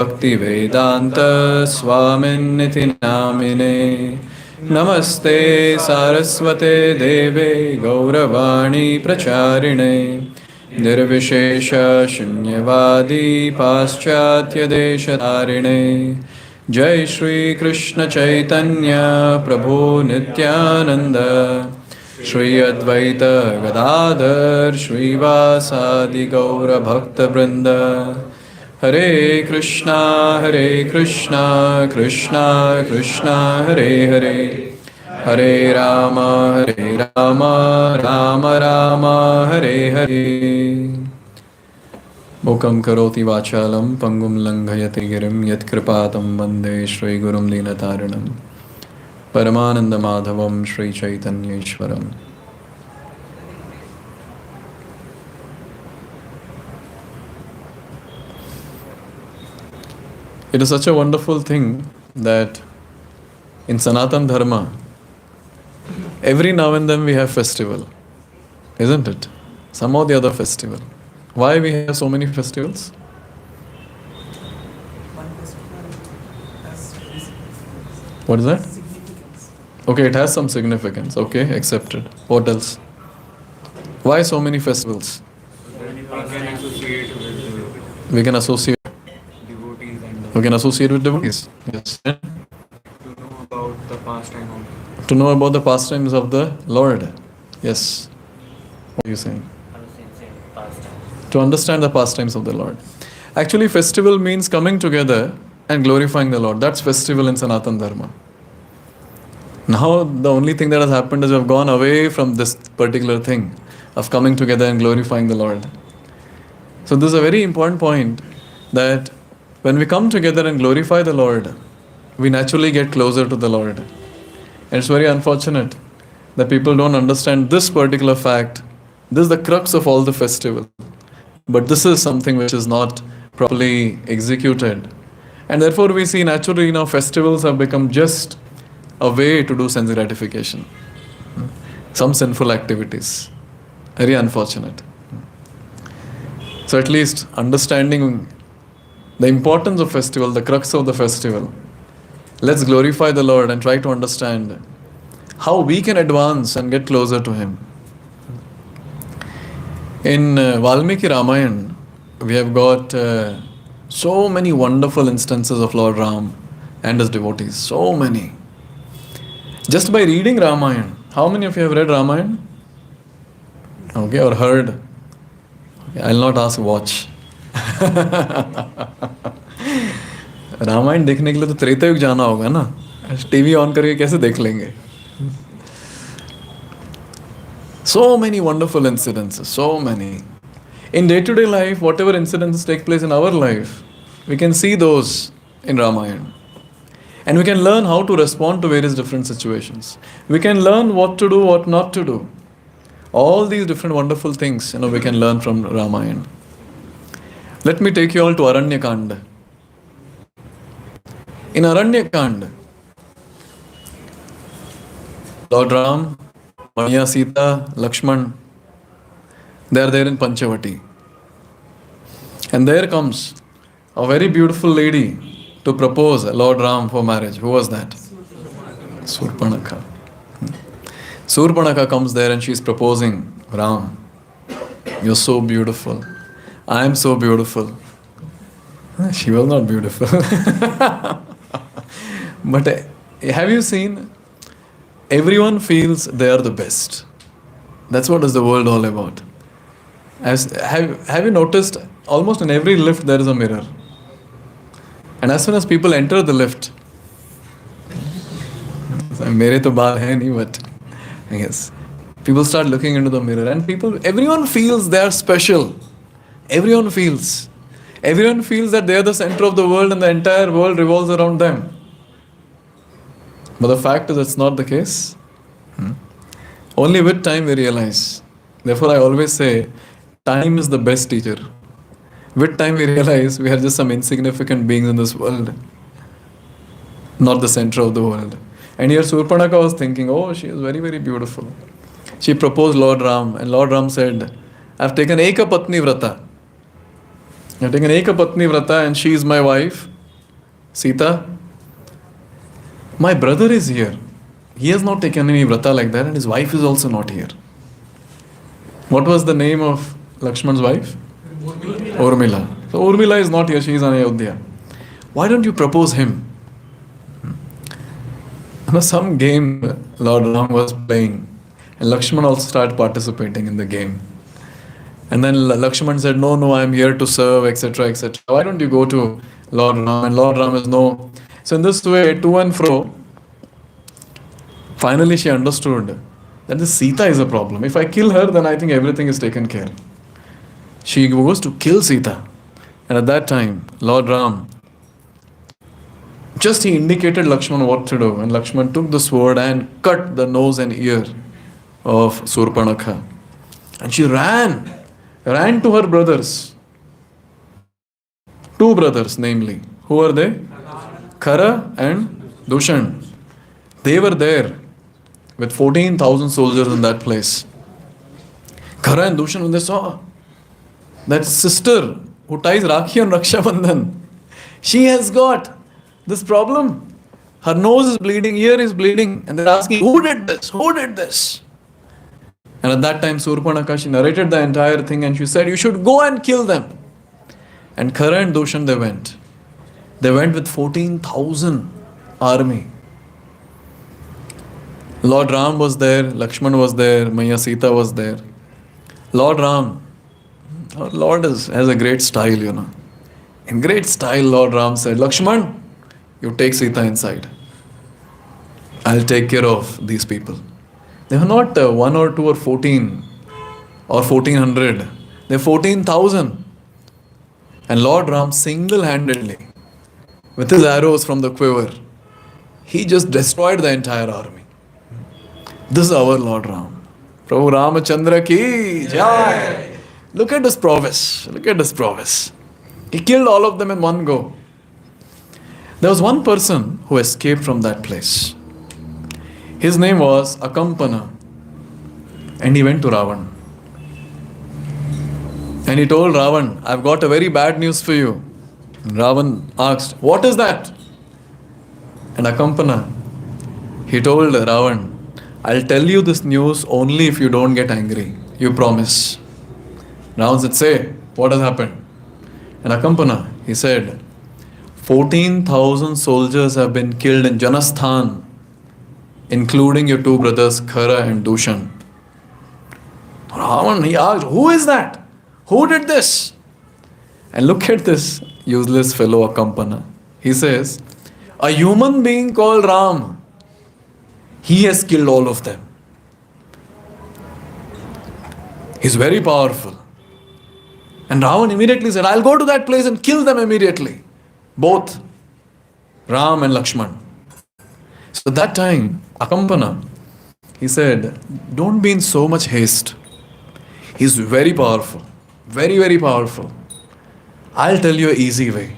Bhaktivedanta Swaminiti Namine Namaste Saraswate Deve Gauravani Pracharine Nirvishesha Shunyavadi Paschatya Deshatarine Jai Shri Krishna Chaitanya Prabhu Nityananda Shri Advaita Gadadhar Shri Vasadi Gaura Bhakta Vrinda Hare Krishna Krishna Krishna Hare Hare Hare Rama Rama Rama Hare Hare Mukam karoti vachalam pangum langhayati girim yat kripatam vande Shri Gurum Linataranam Paramananda Madhavam Shri Chaitanya Ishwaram. It is such a wonderful thing that in Sanatan Dharma, every now and then we have festival, isn't it? Some or the other festival. Why we have so many festivals? What is that? Okay, it has some significance. Okay, accepted. What else? Why so many festivals? We can associate. We can associate with devotees. Yes. To know about the pastimes of the Lord. Yes. What are you saying? To understand the pastimes of the Lord. Actually, festival means coming together and glorifying the Lord. That's festival in Sanatan Dharma. Now, the only thing that has happened is we have gone away from this particular thing of coming together and glorifying the Lord. So this is a very important point, that when we come together and glorify the Lord, we naturally get closer to the Lord. And it's very unfortunate that people don't understand this particular fact. This is the crux of all the festival. But this is something which is not properly executed. And therefore we see naturally now festivals have become just a way to do sense gratification. Some sinful activities. Very unfortunate. So at least understanding the importance of festival, the crux of the festival. Let's glorify the Lord and try to understand how we can advance and get closer to Him. In Valmiki Ramayana, we have got so many wonderful instances of Lord Ram and his devotees. So many. Just by reading Ramayana, how many of you have read Ramayana? Okay, or heard? Okay, I'll not ask watch. Ramayan देखने के लिए तो त्रेता युग जाना होगा ना, TV on करके कैसे देख लेंगे? So many wonderful incidences, so many. In day-to-day life, whatever incidences take place in our life, we can see those in Ramayana. And we can learn how to respond to various different situations. We can learn what to do, what not to do. All these different wonderful things, we can learn from Ramayana. Let me take you all to Aranyakanda. In Aranyakanda, Lord Ram, Maya, Sita, Lakshman, they are there in Panchavati. And there comes a very beautiful lady to propose Lord Ram for marriage. Who was that? Surpanakha. Surpanakha comes there and she is proposing, Ram, you're so beautiful. I am so beautiful. She was not beautiful. But have you seen? Everyone feels they are the best. That's what is the world all about. Have you noticed? Almost in every lift there is a mirror. And as soon as people enter the lift, mere to baal hai nahi, but yes, people start looking into the mirror, and everyone feels they are special. Everyone feels that they are the center of the world and the entire world revolves around them. But the fact is, it's not the case. Only with time we realize. Therefore, I always say, time is the best teacher. With time we realize we are just some insignificant beings in this world, not the center of the world. And here Surpanaka was thinking, oh, she is very, very beautiful. She proposed Lord Ram, and Lord Ram said, I've taken Eka Patni Vrata. I've taken Eka Patni Vrata, and she is my wife. Sita, my brother is here. He has not taken any vrata like that, and his wife is also not here. What was the name of Lakshman's wife? Urmila. So Urmila is not here, she is in Ayodhya. Why don't you propose him? Some game Lord Ram was playing, and Lakshman also started participating in the game. And then Lakshman said, no, I am here to serve, etc., etc. Why don't you go to Lord Ram? And Lord Ram is no. So in this way, to and fro, finally she understood that this Sita is a problem. If I kill her, then I think everything is taken care. She goes to kill Sita. And at that time, Lord Ram, just he indicated Lakshman what to do. And Lakshman took the sword and cut the nose and ear of Surpanakha. And she ran to her brothers. Two brothers, namely. Who were they? Khara and Dushan. They were there with 14,000 soldiers in that place. Khara and Dushan, when they saw that sister who ties Rakhi on Raksha Bandhan, she has got this problem. Her nose is bleeding, ear is bleeding, and they're asking, who did this? Who did this? And at that time, Surpanakha, she narrated the entire thing and she said, you should go and kill them. And Khara and Dushan, they went. They went with 14,000 army. Lord Ram was there, Lakshman was there, Maya Sita was there. Lord Ram, our Lord has a great style, you know. In great style, Lord Ram said, Lakshman, you take Sita inside. I'll take care of these people. They were not 1 or 2 or 14 or 1400. They're 14,000. And Lord Ram single-handedly, with his arrows from the quiver, he just destroyed the entire army. This is our Lord Ram. Prabhu Ramachandra ki jai. Look at this prowess. Look at this prowess. He killed all of them in one go. There was one person who escaped from that place. His name was Akampana. And he went to Ravan. And he told Ravan, I've got a very bad news for you. And Ravan asked, what is that? And Akampana, he told Ravan, I'll tell you this news only if you don't get angry. You promise. Ravan said, say, what has happened? And Akampana, he said, 14,000 soldiers have been killed in Janasthan, including your two brothers Khara and Dushan. Ravan, he asked, who is that? Who did this? And look at this useless fellow Akampana. He says, a human being called Ram, he has killed all of them. He's very powerful. And Ravan immediately said, I'll go to that place and kill them immediately. Both Ram and Lakshman. So at that time, Akampana, he said, don't be in so much haste. He's very powerful. Very, very powerful. I'll tell you an easy way.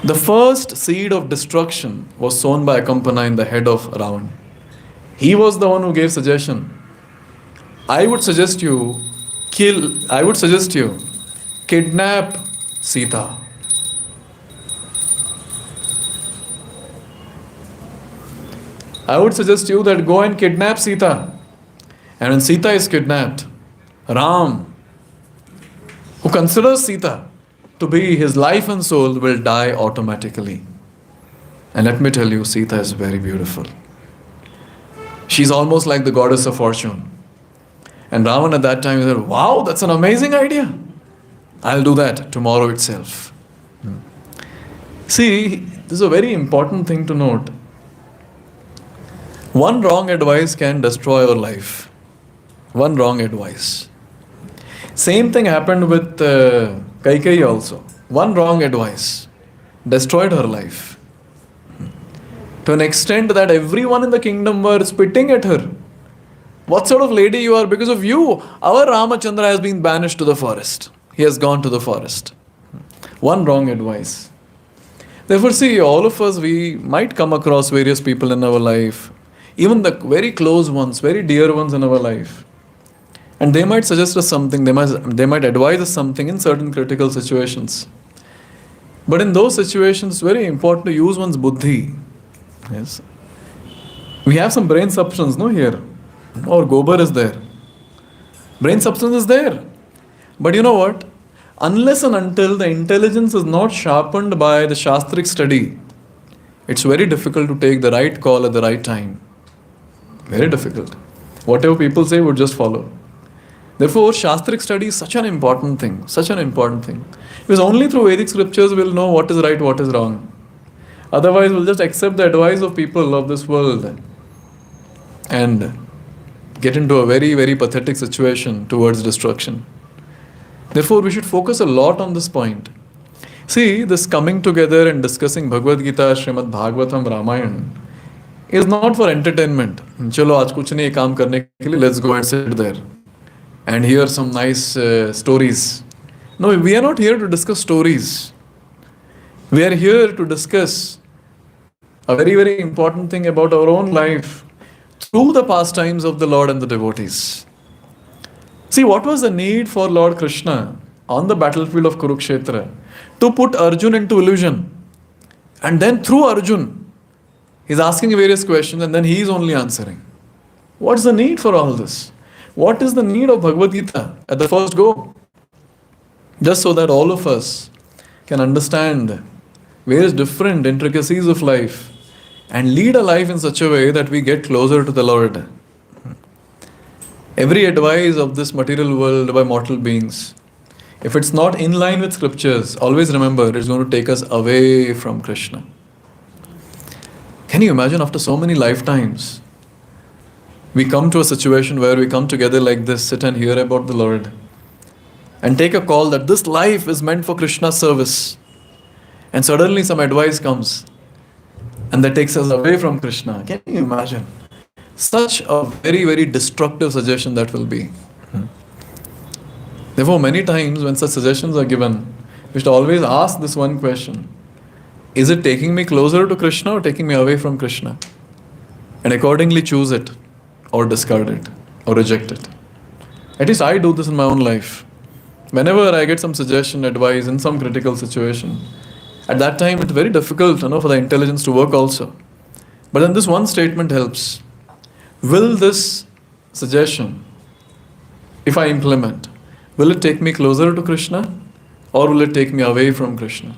The first seed of destruction was sown by Akampana in the head of Ravan. He was the one who gave suggestion. I would suggest you kidnap Sita. I would suggest you that go and kidnap Sita. And when Sita is kidnapped, Ram, who considers Sita to be his life and soul, will die automatically. And let me tell you, Sita is very beautiful. She's almost like the goddess of fortune. And Ravan at that time said, wow, that's an amazing idea. I'll do that tomorrow itself. See, this is a very important thing to note. One wrong advice can destroy your life. One wrong advice. Same thing happened with Kaikeyi also. One wrong advice destroyed her life. To an extent that everyone in the kingdom were spitting at her. What sort of lady you are? Because of you, our Ramachandra has been banished to the forest. He has gone to the forest. One wrong advice. Therefore, see, all of us, we might come across various people in our life, even the very close ones, very dear ones in our life. And they might suggest us something, they might advise us something in certain critical situations. But in those situations, it's very important to use one's buddhi. Yes. We have some brain substance, no, here. Or gobar is there. Brain substance is there. But you know what? Unless and until the intelligence is not sharpened by the Shastric study, it's very difficult to take the right call at the right time. Very difficult. Whatever people say would just follow. Therefore, Shastric study is such an important thing. Such an important thing. Because only through Vedic scriptures we'll know what is right, what is wrong. Otherwise, we'll just accept the advice of people of this world and get into a very, very pathetic situation towards destruction. Therefore, we should focus a lot on this point. See, this coming together and discussing Bhagavad Gita, Srimad Bhagavatam, Ramayana is not for entertainment. Chalo, aaj kuch nahi kaam karne ke liye, let's go and sit there and hear some nice stories. No, we are not here to discuss stories. We are here to discuss a very, very important thing about our own life through the pastimes of the Lord and the devotees. See, what was the need for Lord Krishna on the battlefield of Kurukshetra to put Arjun into illusion? And then through Arjun, he's asking various questions and then he is only answering. What's the need for all this? What is the need of Bhagavad Gita at the first go? Just so that all of us can understand various different intricacies of life and lead a life in such a way that we get closer to the Lord. Every advice of this material world by mortal beings, if it's not in line with scriptures, always remember it's going to take us away from Krishna. Can you imagine after so many lifetimes, we come to a situation where we come together like this, sit and hear about the Lord, and take a call that this life is meant for Krishna's service. And suddenly some advice comes and that takes us away from Krishna. Can you imagine? Such a very, very destructive suggestion that will be. Therefore, many times when such suggestions are given, we should always ask this one question. Is it taking me closer to Krishna or taking me away from Krishna? And accordingly choose it or discard it or reject it. At least I do this in my own life. Whenever I get some suggestion, advice in some critical situation, at that time it's very difficult, for the intelligence to work also. But then this one statement helps. Will this suggestion, if I implement, will it take me closer to Krishna or will it take me away from Krishna?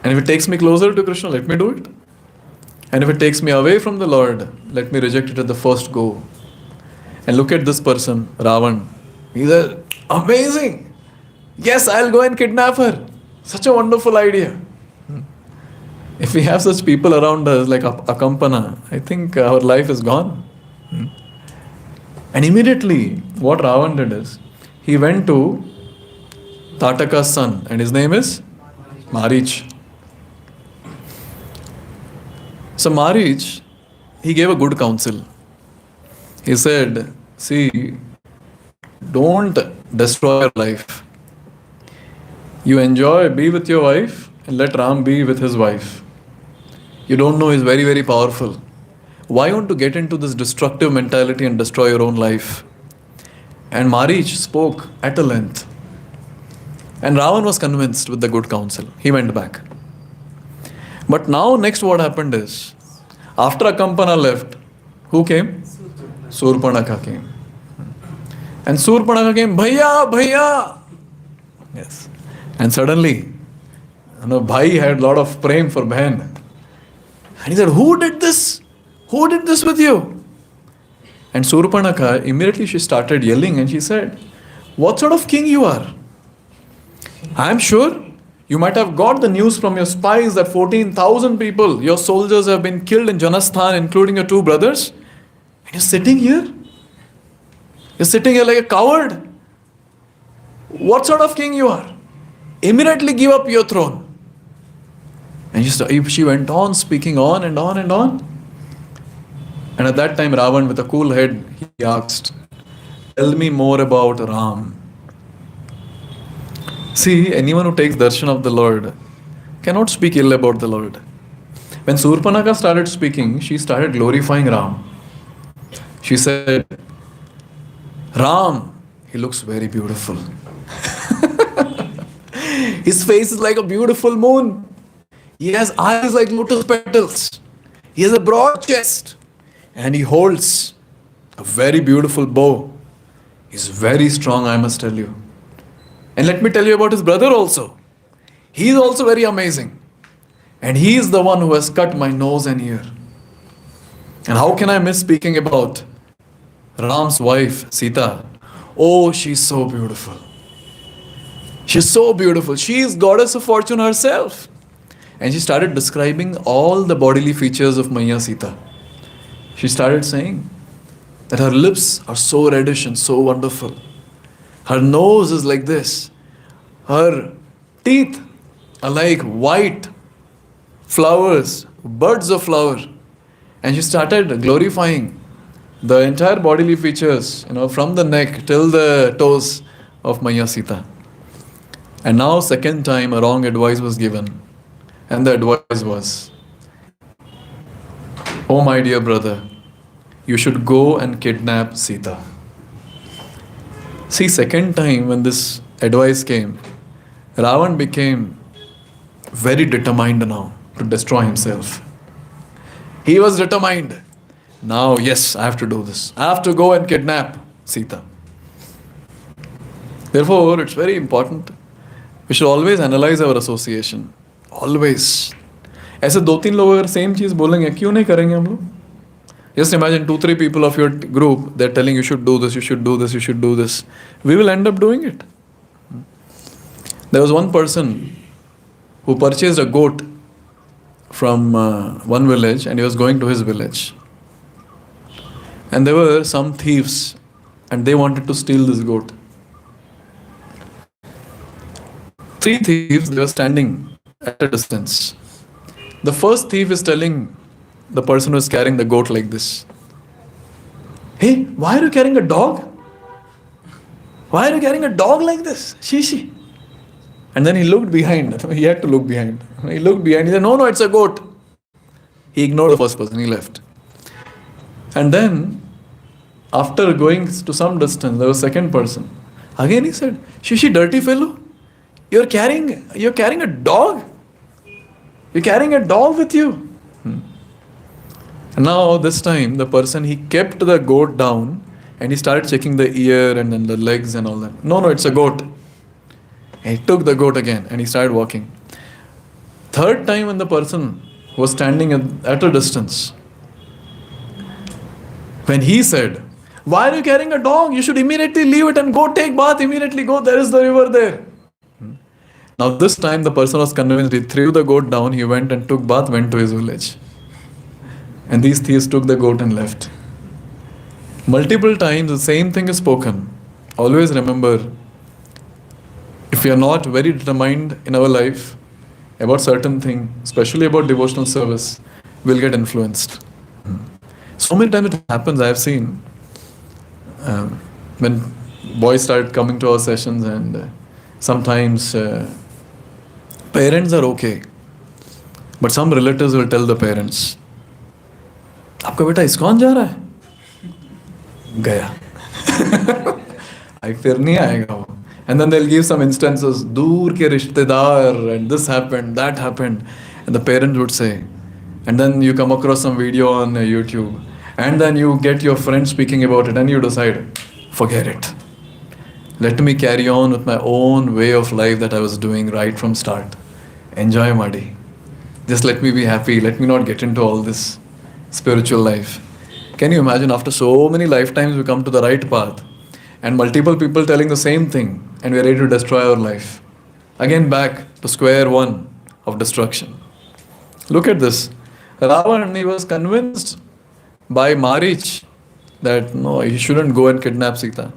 And if it takes me closer to Krishna, let me do it. And if it takes me away from the Lord, let me reject it at the first go. And look at this person, Ravan. He's amazing. Yes, I'll go and kidnap her. Such a wonderful idea. If we have such people around us like Akampana, I think our life is gone. And immediately, what Ravan did is, he went to Tataka's son, and his name is Marich. So Marich, he gave a good counsel. He said, see, don't destroy your life. You enjoy, be with your wife, and let Ram be with his wife. You don't know he's very, very powerful. Why want to get into this destructive mentality and destroy your own life? And Marich spoke at a length. And Ravan was convinced with the good counsel. He went back. But now next what happened is, after Akampana left, who came? Surpanakha came. And Surpanakha came, Bhaiya, Bhaiya. Yes. And suddenly, Bhai had a lot of prem for Bahan. And he said, who did this? Who did this with you? And Surpanakha, immediately she started yelling and she said, what sort of king you are? I am sure you might have got the news from your spies that 14,000 people, your soldiers, have been killed in Janasthan, including your two brothers. And you're sitting here? You're sitting here like a coward? What sort of king you are? Immediately give up your throne. And she went on speaking on and on and on. And at that time, Ravan, with a cool head, he asked, tell me more about Ram. See, anyone who takes darshan of the Lord cannot speak ill about the Lord. When Surpanakha started speaking, she started glorifying Ram. She said, Ram, he looks very beautiful. His face is like a beautiful moon. He has eyes like lotus petals. He has a broad chest. And he holds a very beautiful bow. He's very strong, I must tell you. And let me tell you about his brother also. He is also very amazing. And he is the one who has cut my nose and ear. And how can I miss speaking about Ram's wife, Sita? Oh, she's so beautiful. She's so beautiful. She is goddess of fortune herself. And she started describing all the bodily features of Maya Sita. She started saying that her lips are so reddish and so wonderful. Her nose is like this. Her teeth are like white flowers, buds of flower. And she started glorifying the entire bodily features, from the neck till the toes of Maya Sita. And now, second time, a wrong advice was given. And the advice was, oh my dear brother, you should go and kidnap Sita. See, second time when this advice came, Ravan became very determined now to destroy himself. He was determined. Now, yes, I have to do this. I have to go and kidnap Sita. Therefore, it's very important. We should always analyze our association. Always. ऐसे 2-3 लोग अगर same चीज बोलेंगे क्यों नहीं करेंगे हम लोग? Just imagine 2-3 people of your group, they're telling you should do this, you should do this, you should do this. We will end up doing it. There was one person who purchased a goat from one village and he was going to his village. And there were some thieves and they wanted to steal this goat. 3 thieves, they were standing at a distance. The first thief is telling the person who is carrying the goat like this, hey, why are you carrying a dog? Why are you carrying a dog like this? Shishi. And then he looked behind. He had to look behind. He looked behind. He said, no, it's a goat. He ignored the first person. He left. And then, after going to some distance, there was a second person. Again he said, Shishi, dirty fellow, you're carrying a dog? You're carrying a dog with you? And now this time the person, he kept the goat down and he started checking the ear and then the legs and all that. No, it's a goat. And he took the goat again and he started walking. Third time when the person was standing at a distance, when he said, why are you carrying a dog? You should immediately leave it and go take bath. Immediately go. There is the river there. Now this time the person was convinced. He threw the goat down. He went and took bath, went to his village. And these thieves took the goat and left. Multiple times the same thing is spoken. Always remember, if we are not very determined in our life about certain thing, especially about devotional service, we'll get influenced. So many times it happens, I have seen, when boys start coming to our sessions and sometimes parents are okay, but some relatives will tell the parents, आपका बेटा ISKCON जा रहा है? गया. फिर नहीं आएगा वो. And then they'll give some instances, दूर के रिश्तेदार, and this happened, that happened. And the parents would say, and then you come across some video on YouTube, and then you get your friend speaking about it, and you decide, forget it. Let me carry on with my own way of life that I was doing right from start. Enjoy Madi. Just let me be happy. Let me not get into all this spiritual life. Can you imagine, after so many lifetimes we come to the right path and multiple people telling the same thing and we are ready to destroy our life. Again back to square one of destruction. Look at this. Ravan, he was convinced by Marich that no, he shouldn't go and kidnap Sita.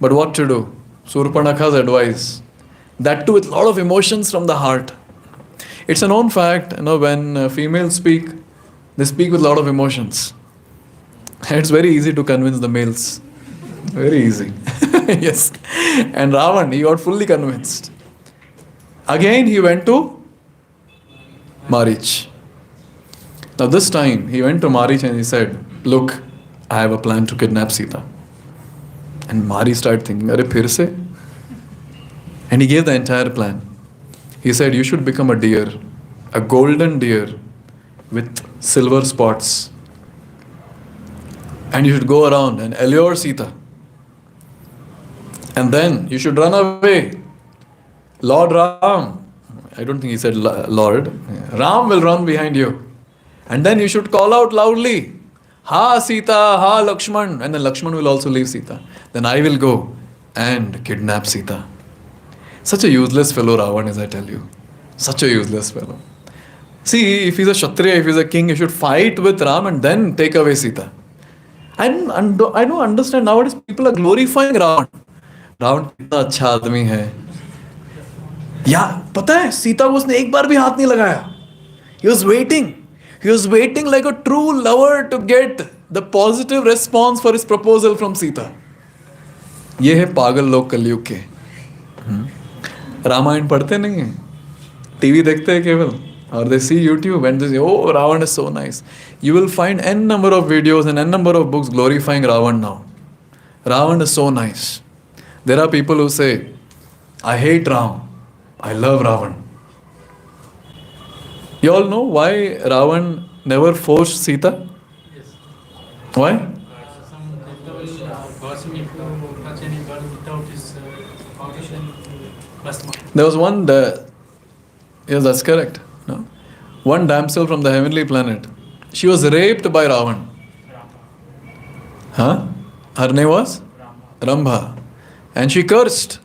But what to do? Surpanakha's advice. That too with a lot of emotions from the heart. It's a known fact, when females speak, they speak with a lot of emotions. It's very easy to convince the males. Very easy. Yes. And Ravan, he got fully convinced. Again he went to Marich. Now this time he went to Marich and he said, look, I have a plan to kidnap Sita. And Marich started thinking, Are phir se? And he gave the entire plan. He said, you should become a deer, a golden deer with silver spots. And you should go around and allure Sita. And then you should run away. Lord Ram, I don't think he said Lord, Ram will run behind you. And then you should call out loudly, Ha Sita, Ha Lakshman. And then Lakshman will also leave Sita. Then I will go and kidnap Sita. Such a useless fellow Ravan is, I tell you. Such a useless fellow. See, if he's a Kshatriya, if he's a king, he should fight with Ram and then take away Sita. I don't understand. Nowadays people are glorifying Ravan. Ravan कितना अच्छा आदमी है. या पता है सीता को उसने एक बार भी हाथ नहीं लगाया. He was waiting. He was waiting like a true lover to get the positive response for his proposal from Sita. ये है पागल लोग कलयुग के. रामायण पढ़ते नहीं हैं, टीवी देखते हैं केवल, or they see YouTube and they say, oh, Ravan is so nice. You will find n number of videos and n number of books glorifying Ravan now. Ravan is so nice. There are people who say, I hate Ram, I love Ravan. You all know why Ravan never forced Sita? Yes. Why? Some person, if you touch any girl without his permission, must not. There was one, yes, that's correct. No? One damsel from the heavenly planet. She was raped by Ravan. Huh? Her name was? Rambha. And she cursed,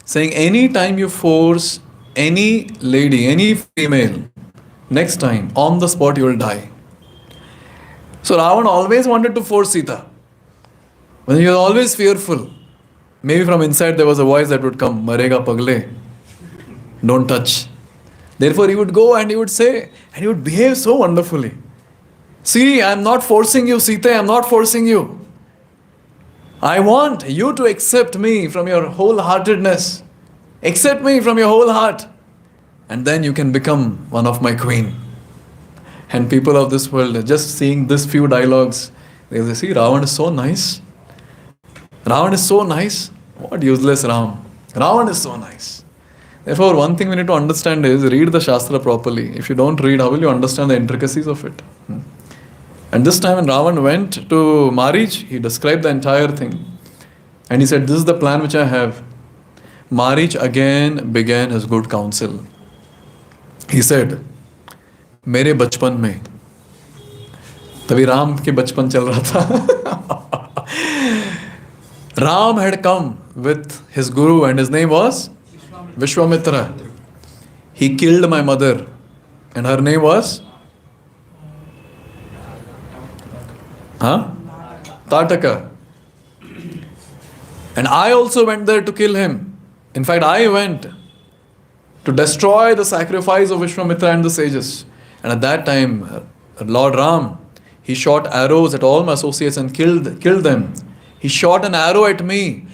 saying, any time you force any lady, any female, next time, on the spot you will die. So Ravan always wanted to force Sita. But he was always fearful. Maybe from inside there was a voice that would come, Marega Pagle, don't touch. Therefore he would go and he would say, and he would behave so wonderfully. See, I am not forcing you, Sita, I am not forcing you. I want you to accept me from your wholeheartedness. Accept me from your whole heart. And then you can become one of my queen. And people of this world, just seeing this few dialogues, they say, see, Ravan is so nice. Ravan is so nice. What useless Ram. Ravan is so nice. Therefore, one thing we need to understand is read the Shastra properly. If you don't read, how will you understand the intricacies of it? And this time when Ravan went to Marich, he described the entire thing. And he said, this is the plan which I have. Marich again began his good counsel. He said, मेरे बचपन में, तभी राम के बचपन चल रहा था. Ram had come with his guru and his name was Vishwamitra. He killed my mother and her name was Tataka. And I also went there to kill him. In fact, I went to destroy the sacrifice of Vishwamitra and the sages. And at that time, Lord Ram, he shot arrows at all my associates and killed them. He shot an arrow at me.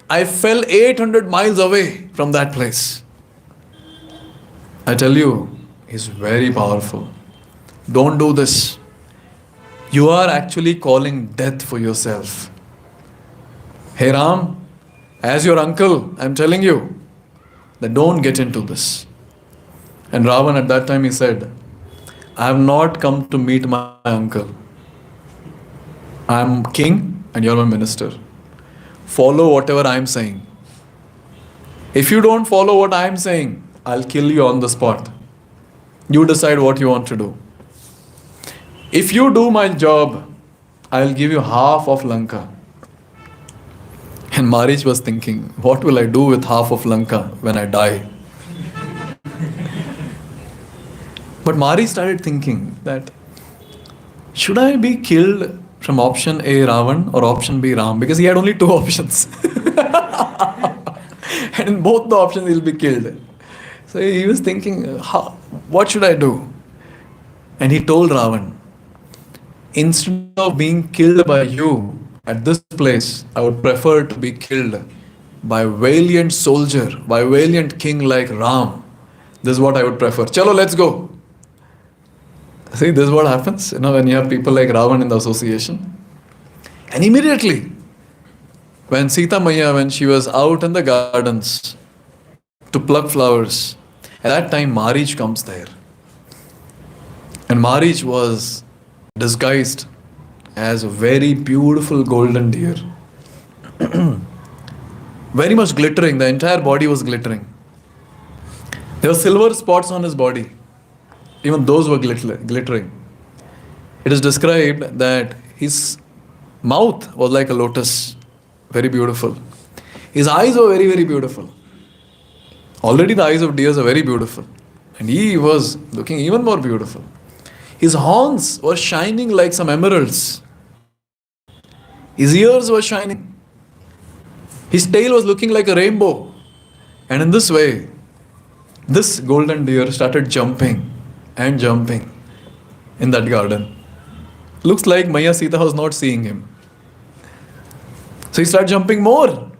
I fell 800 miles away from that place. I tell you, he's very powerful. Don't do this. You are actually calling death for yourself. Hey Ram, as your uncle, I'm telling you that don't get into this. And Ravan at that time he said, I have not come to meet my uncle. I am king and you're my minister. Follow whatever I am saying. If you don't follow what I am saying, I'll kill you on the spot. You decide what you want to do. If you do my job, I'll give you half of Lanka. And Marich was thinking, what will I do with half of Lanka when I die? But Marich started thinking that, should I be killed from option A, Ravan, or option B, Ram? Because he had only two options. And in both the options he'll be killed. So he was thinking, what should I do? And he told Ravan, instead of being killed by you at this place, I would prefer to be killed by a valiant soldier, by a valiant king like Ram. This is what I would prefer. Chalo, let's go. See, this is what happens, when you have people like Ravan in the association. And immediately, when Sita Maya, when she was out in the gardens to pluck flowers, At that time, Marich comes there. And Marich was disguised as a very beautiful golden deer. Very much glittering, the entire body was glittering. There were silver spots on his body. Even those were glittering. It is described that his mouth was like a lotus, very beautiful. His eyes were very, very beautiful. Already the eyes of deers are very beautiful. And he was looking even more beautiful. His horns were shining like some emeralds. His ears were shining. His tail was looking like a rainbow. And in this way, this golden deer started jumping and jumping in that garden. Looks like Maya Sita was not seeing him. So he started jumping more.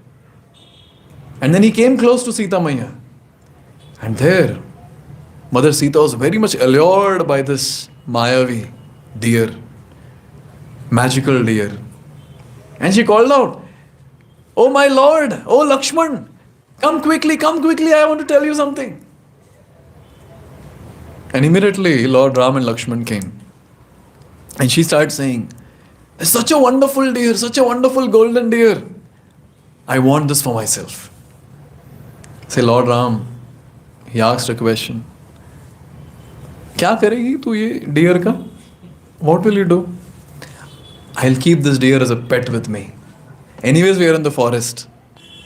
And then he came close to Sita Maya. And there, Mother Sita was very much allured by this Mayavi deer, magical deer. And she called out, "Oh my Lord, oh Lakshman, come quickly, I want to tell you something." And immediately Lord Ram and Lakshman came. And she started saying, "Such a wonderful deer, such a wonderful golden deer. I want this for myself." Say, Lord Ram, he asked a question. क्या करेगी तू ये deer का? What will you do? I'll keep this deer as a pet with me. Anyways, we are in the forest.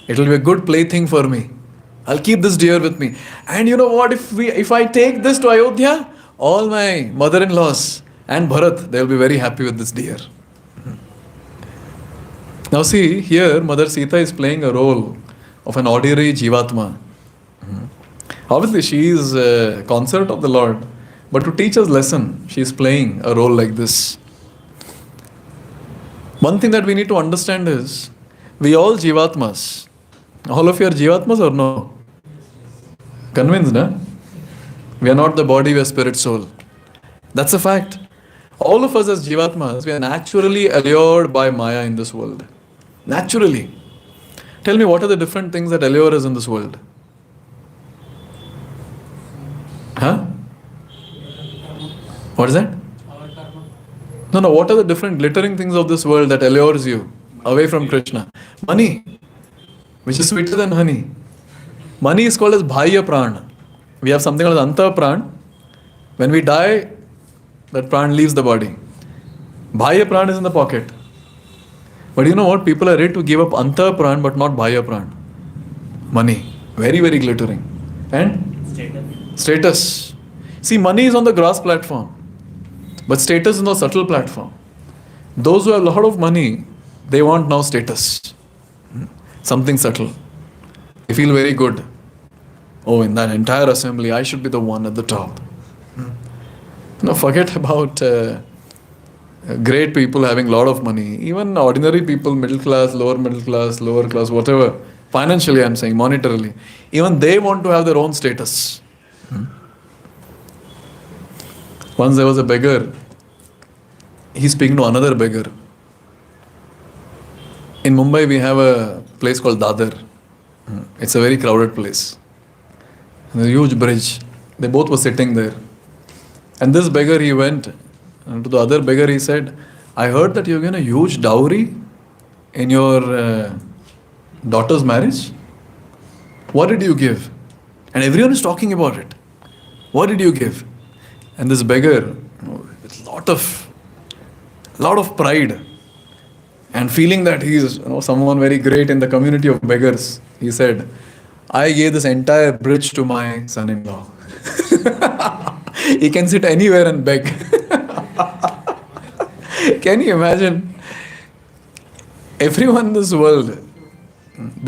It will be a good plaything for me. I'll keep this deer with me. And you know what? If I take this to Ayodhya, all my mother-in-laws and Bharat, they'll be very happy with this deer. Now see, here Mother Sita is playing a role of an ordinary Jivatma. Obviously, she is a consort of the Lord. But to teach us lesson, she is playing a role like this. One thing that we need to understand is, we all Jivatmas. All of you are Jivatmas or no? Convinced, na? We are not the body, we are spirit, soul. That's a fact. All of us as Jivatmas, we are naturally allured by Maya in this world. Naturally. Tell me, what are the different things that allure us in this world? Huh? What is that? No, what are the different glittering things of this world that allures you away from Krishna? Money, which is sweeter than honey. Money is called as Bhaya Prana. We have something called as Anta Pran. When we die, that pran leaves the body. Bhaya Pran is in the pocket. But you know what? People are ready to give up Anta Pran but not Bhaya Pran. Money. Very, very glittering. And? Status. See, money is on the gross platform. But status is on the subtle platform. Those who have a lot of money, they want now status. Something subtle. They feel very good. Oh, in that entire assembly, I should be the one at the top. No, forget about great people having a lot of money. Even ordinary people, middle class, lower class, whatever. Financially, I'm saying, monetarily. Even they want to have their own status. Once there was a beggar. He's speaking to another beggar. In Mumbai, we have a place called Dadar. It's a very crowded place. There's a huge bridge. They both were sitting there. And this beggar, he went to the other beggar, he said, "I heard that you've given a huge dowry in your daughter's marriage. What did you give?" And everyone is talking about it. What did you give? And this beggar, with lot of pride and feeling that he is someone very great in the community of beggars, he said, "I gave this entire bridge to my son-in-law." He can sit anywhere and beg. Can you imagine? Everyone in this world,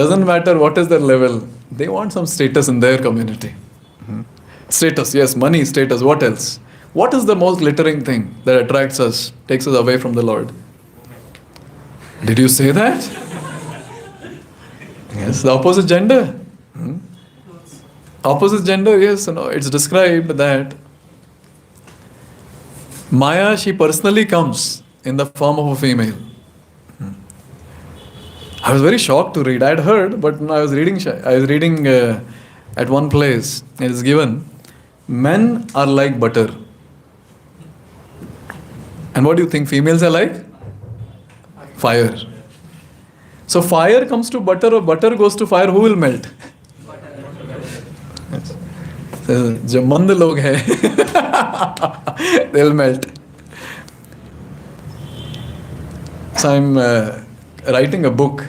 doesn't matter what is their level, they want some status in their community. Status, yes, money, status, what else? What is the most glittering thing that attracts us, takes us away from the Lord? Did you say that? Yes, the opposite gender. Opposite gender, yes, it's described that Maya, she personally comes in the form of a female. I was very shocked to read. I had heard, but I was reading at one place, it is given, men are like butter. And what do you think females are like? Fire. So fire comes to butter or butter goes to fire, who will melt? जो मंद लोग हैं they'll melt. So I'm writing a book.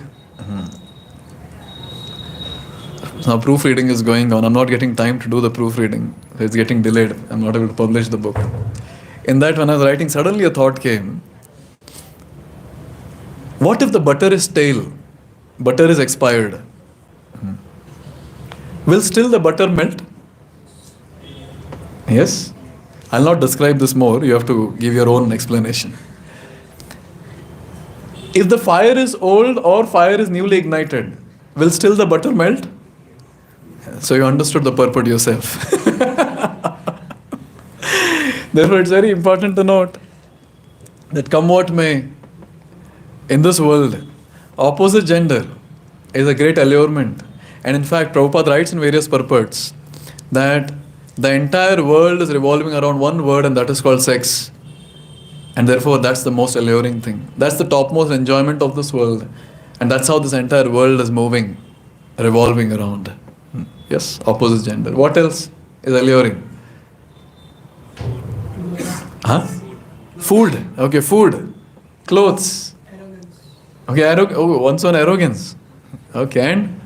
Now proofreading is going on. I'm not getting time to do the proofreading. It's getting delayed. I'm not able to publish the book. In that, when I was writing, suddenly a thought came. What if the butter is stale? Butter is expired. Will still the butter melt? Yes? I'll not describe this more. You have to give your own explanation. If the fire is old or fire is newly ignited, will still the butter melt? So you understood the purport yourself. Therefore, it's very important to note that come what may, in this world, opposite gender is a great allurement. And in fact, Prabhupada writes in various purports that the entire world is revolving around one word, and that is called sex. And therefore, that's the most alluring thing. That's the topmost enjoyment of this world. And that's how this entire world is moving, revolving around. Yes, opposite gender. What else is alluring? Huh? Food. Okay, food. Clothes. Okay, one's on arrogance. Okay, and?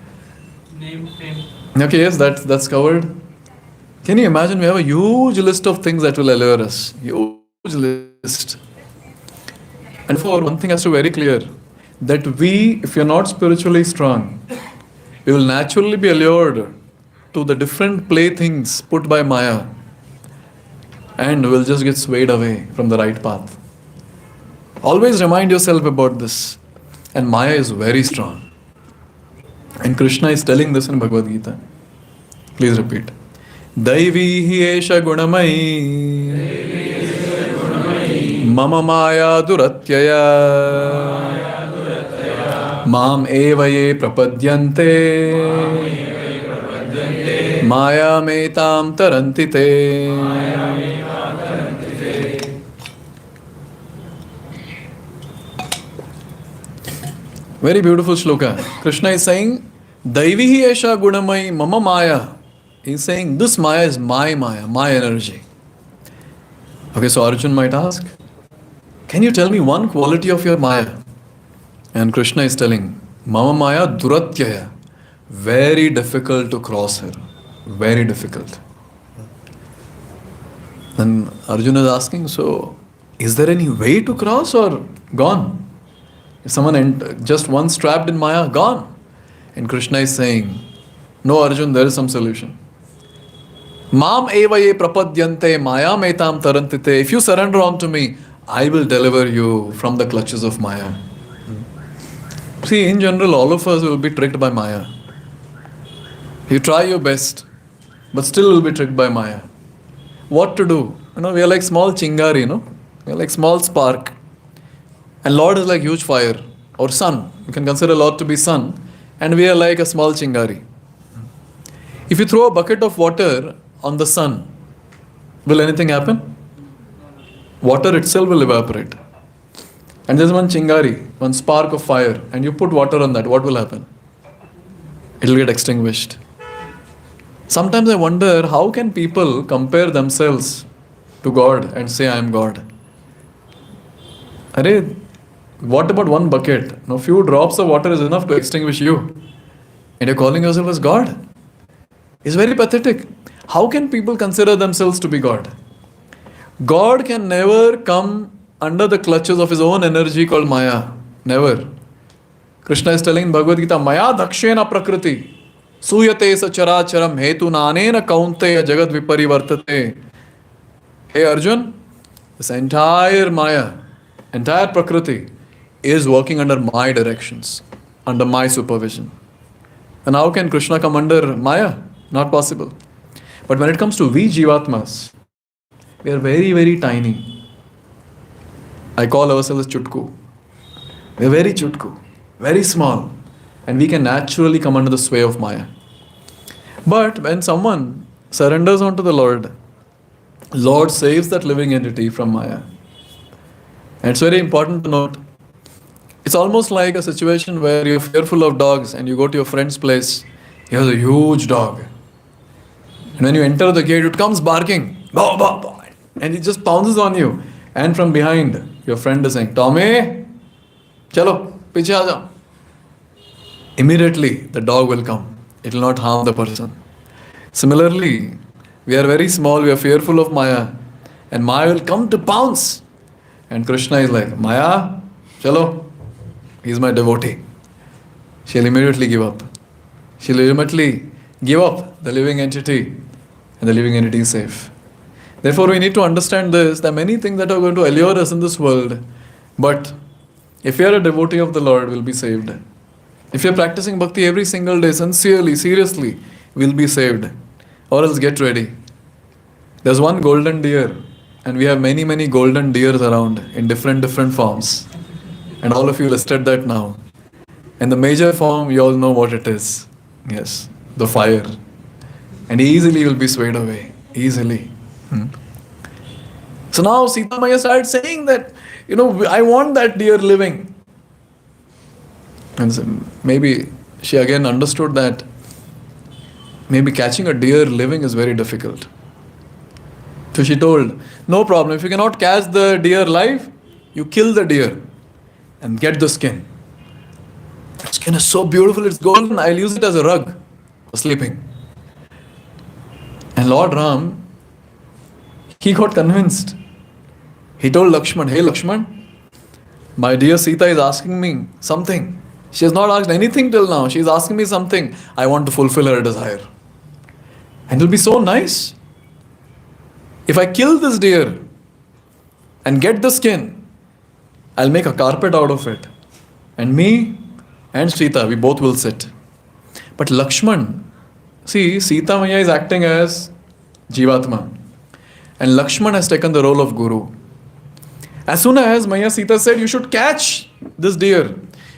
Name, fame. Okay, yes, that's covered. Can you imagine? We have a huge list of things that will allure us. Huge list. And for one thing has to be very clear, that we, if you're not spiritually strong, we will naturally be allured to the different playthings put by Maya, and will just get swayed away from the right path. Always remind yourself about this. And Maya is very strong. And Krishna is telling this in Bhagavad Gita. Please repeat. Daivi hi esha gunamai mama maya duratyaya mam eva ye prapadyante Maya metam tarantite. Very beautiful shloka. Krishna is saying, Daivihi esha gunamai mama maya. He's saying, this maya is my maya, my energy. Okay, so Arjun might ask, can you tell me one quality of your maya? And Krishna is telling, mama maya duratyaya. Very difficult to cross her. Very difficult. Then Arjuna is asking, so is there any way to cross or gone? If someone just once trapped in Maya, gone. And Krishna is saying, no Arjun, there is some solution. Mam eva ye prapadyante maya metam tarantite. If you surrender unto me, I will deliver you from the clutches of Maya. See, in general, all of us will be tricked by Maya. You try your best, but still will be tricked by Maya. What to do? We are like small chingari, We are like small spark. And Lord is like huge fire or sun. You can consider Lord to be sun. And we are like a small chingari. If you throw a bucket of water on the sun, will anything happen? Water itself will evaporate. And there's one chingari, one spark of fire, and you put water on that, what will happen? It will get extinguished. Sometimes I wonder, how can people compare themselves to God and say, I am God? Arey, what about one bucket? A few drops of water is enough to extinguish you. And you're calling yourself as God. It's very pathetic. How can people consider themselves to be God? God can never come under the clutches of his own energy called Maya. Never. Krishna is telling in Bhagavad Gita, Maya dakshena prakriti suyate sacharacharam hetu nanena kaunteya jagad viparivartate. Hey Arjun, this entire Maya, entire Prakriti is working under my directions, under my supervision. And how can Krishna come under Maya? Not possible. But when it comes to we Jivatmas, we are very, very tiny. I call ourselves Chutku. We are very Chutku, very small. And we can naturally come under the sway of Maya. But when someone surrenders unto the Lord saves that living entity from Maya. And it's very important to note. It's almost like a situation where you're fearful of dogs and you go to your friend's place. He has a huge dog. And when you enter the gate, it comes barking. Bah, bah, bah, and it just pounces on you. And from behind, your friend is saying, Tommy, chalo, piche aa jao. Immediately, the dog will come. It will not harm the person. Similarly, we are very small, we are fearful of Maya. And Maya will come to pounce. And Krishna is like, Maya, chalo, he is my devotee. She'll immediately give up. She'll ultimately give up the living entity. And the living entity is safe. Therefore, we need to understand this. There are many things that are going to allure us in this world. But if you are a devotee of the Lord, we'll be saved. If you're practicing bhakti every single day, sincerely, seriously, we'll be saved. Or else get ready. There's one golden deer, and we have many, many golden deers around in different forms. And all of you listed that now. And the major form, you all know what it is. Yes, the fire. And easily will be swayed away. Easily. So now Sita Maya started saying that, I want that deer living. And so maybe she again understood that maybe catching a deer living is very difficult. So she told, no problem, if you cannot catch the deer live, you kill the deer and get the skin. The skin is so beautiful, it's golden, I'll use it as a rug for sleeping. And Lord Ram, he got convinced. He told Lakshman, hey Lakshman, my dear Sita is asking me something. She has not asked anything till now. She is asking me something. I want to fulfill her desire. And it will be so nice. If I kill this deer and get the skin, I'll make a carpet out of it. And me and Sita, we both will sit. But Lakshman, see, Sita Maya is acting as Jivatma. And Lakshman has taken the role of Guru. As soon as Maya Sita said, you should catch this deer,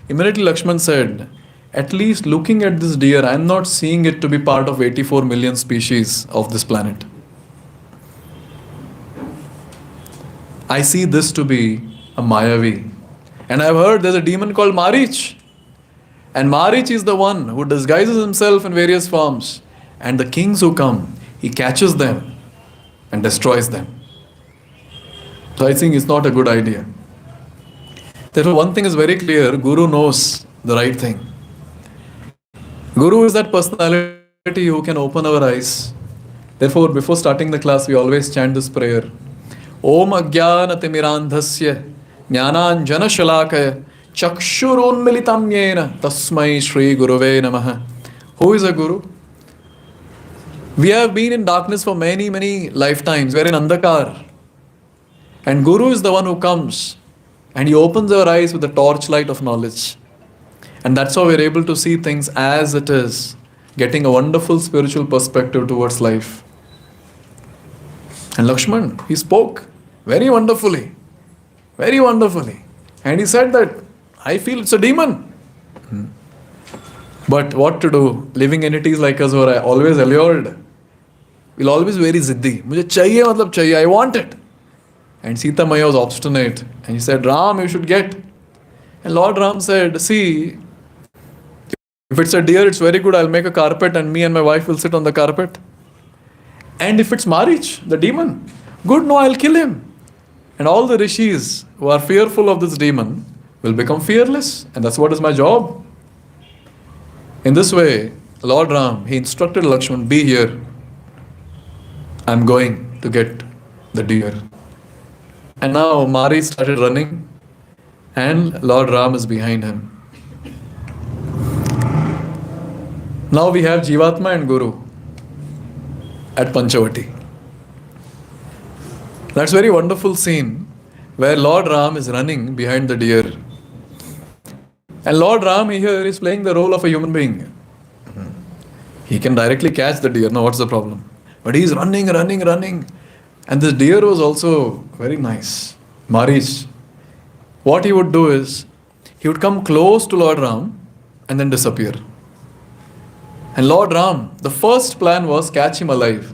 immediately Lakshman said, at least looking at this deer, I am not seeing it to be part of 84 million species of this planet. I see this to be a Mayavi. And I've heard there's a demon called Marich. And Marich is the one who disguises himself in various forms. And the kings who come, he catches them and destroys them. So I think it's not a good idea. Therefore, one thing is very clear, Guru knows the right thing. Guru is that personality who can open our eyes. Therefore, before starting the class, we always chant this prayer. Om Ajnana Timirandhasya Jnananjana Shalakaya Chakshurunmilitam Yena Tasmai Shri Guruve Namaha. Who is a Guru? We have been in darkness for many, many lifetimes. We are in Andhakar. And Guru is the one who comes and he opens our eyes with the torchlight of knowledge. And that's how we're able to see things as it is, getting a wonderful spiritual perspective towards life. And Lakshman, he spoke very wonderfully. Very wonderfully. And he said that, I feel it's a demon. But what to do? Living entities like us who are always allured, will always be very ziddi. Mujhe chahiye matlab chahiye, I want it. And Sita Maya was obstinate. And he said, Ram, you should get. And Lord Ram said, see, if it's a deer, it's very good. I'll make a carpet and me and my wife will sit on the carpet. And if it's Marich, the demon, good, no, I'll kill him. And all the rishis who are fearful of this demon will become fearless. And that's what is my job. In this way, Lord Ram, he instructed Lakshman, be here. I'm going to get the deer. And now Mari started running and Lord Ram is behind him. Now we have Jivatma and Guru at Panchavati. That's a very wonderful scene where Lord Ram is running behind the deer. And Lord Ram here is playing the role of a human being. He can directly catch the deer. Now what's the problem? But he's running. And this deer was also very nice. Marich. What he would do is, he would come close to Lord Ram and then disappear. And Lord Ram, the first plan was catch him alive.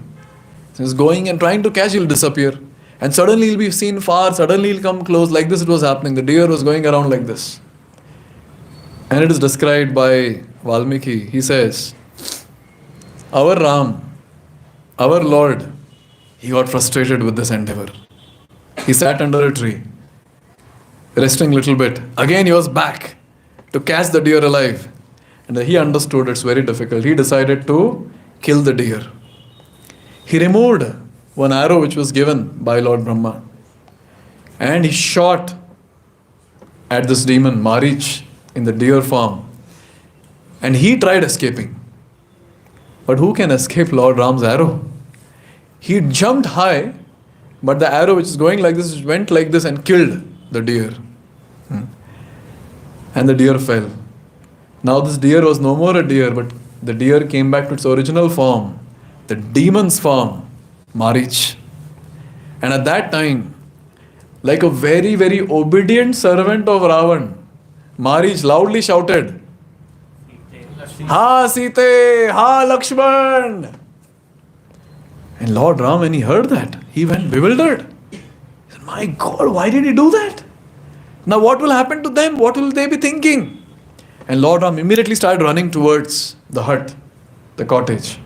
So he's going and trying to catch, he'll disappear. And suddenly he'll be seen far, suddenly he'll come close. Like this it was happening. The deer was going around like this. And it is described by Valmiki. He says, our Ram, our Lord, he got frustrated with this endeavor. He sat under a tree, resting a little bit. Again he was back to catch the deer alive. And he understood it's very difficult. He decided to kill the deer. He removed one arrow which was given by Lord Brahma. And he shot at this demon, Marich, in the deer form. And he tried escaping. But who can escape Lord Ram's arrow? He jumped high, but the arrow which is going like this went like this and killed the deer. And the deer fell. Now this deer was no more a deer, but the deer came back to its original form, the demon's form, Marich. And at that time, like a very, very obedient servant of Ravan, Marich loudly shouted, Ha Sita, Ha Lakshman. And Lord Ram, when he heard that, he went bewildered. He said, my God, why did he do that? Now what will happen to them? What will they be thinking? And Lord Ram immediately started running towards the hut, the cottage.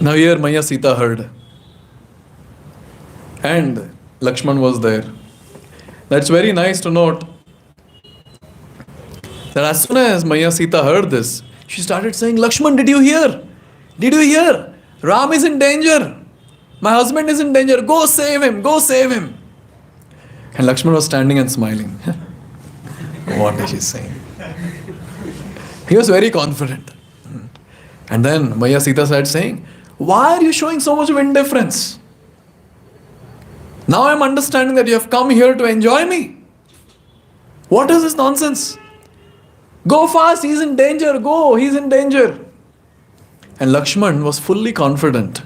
Now here Maya Sita heard. And Lakshman was there. That's very nice to note that as soon as Maya Sita heard this, she started saying, Lakshman, did you hear? Did you hear? Ram is in danger. My husband is in danger. Go save him. Go save him. And Lakshman was standing and smiling. What is she saying? He was very confident. And then Maya Sita started saying, why are you showing so much of indifference? Now I am understanding that you have come here to enjoy me. What is this nonsense? Go fast, he's in danger. Go, he's in danger. And Lakshman was fully confident.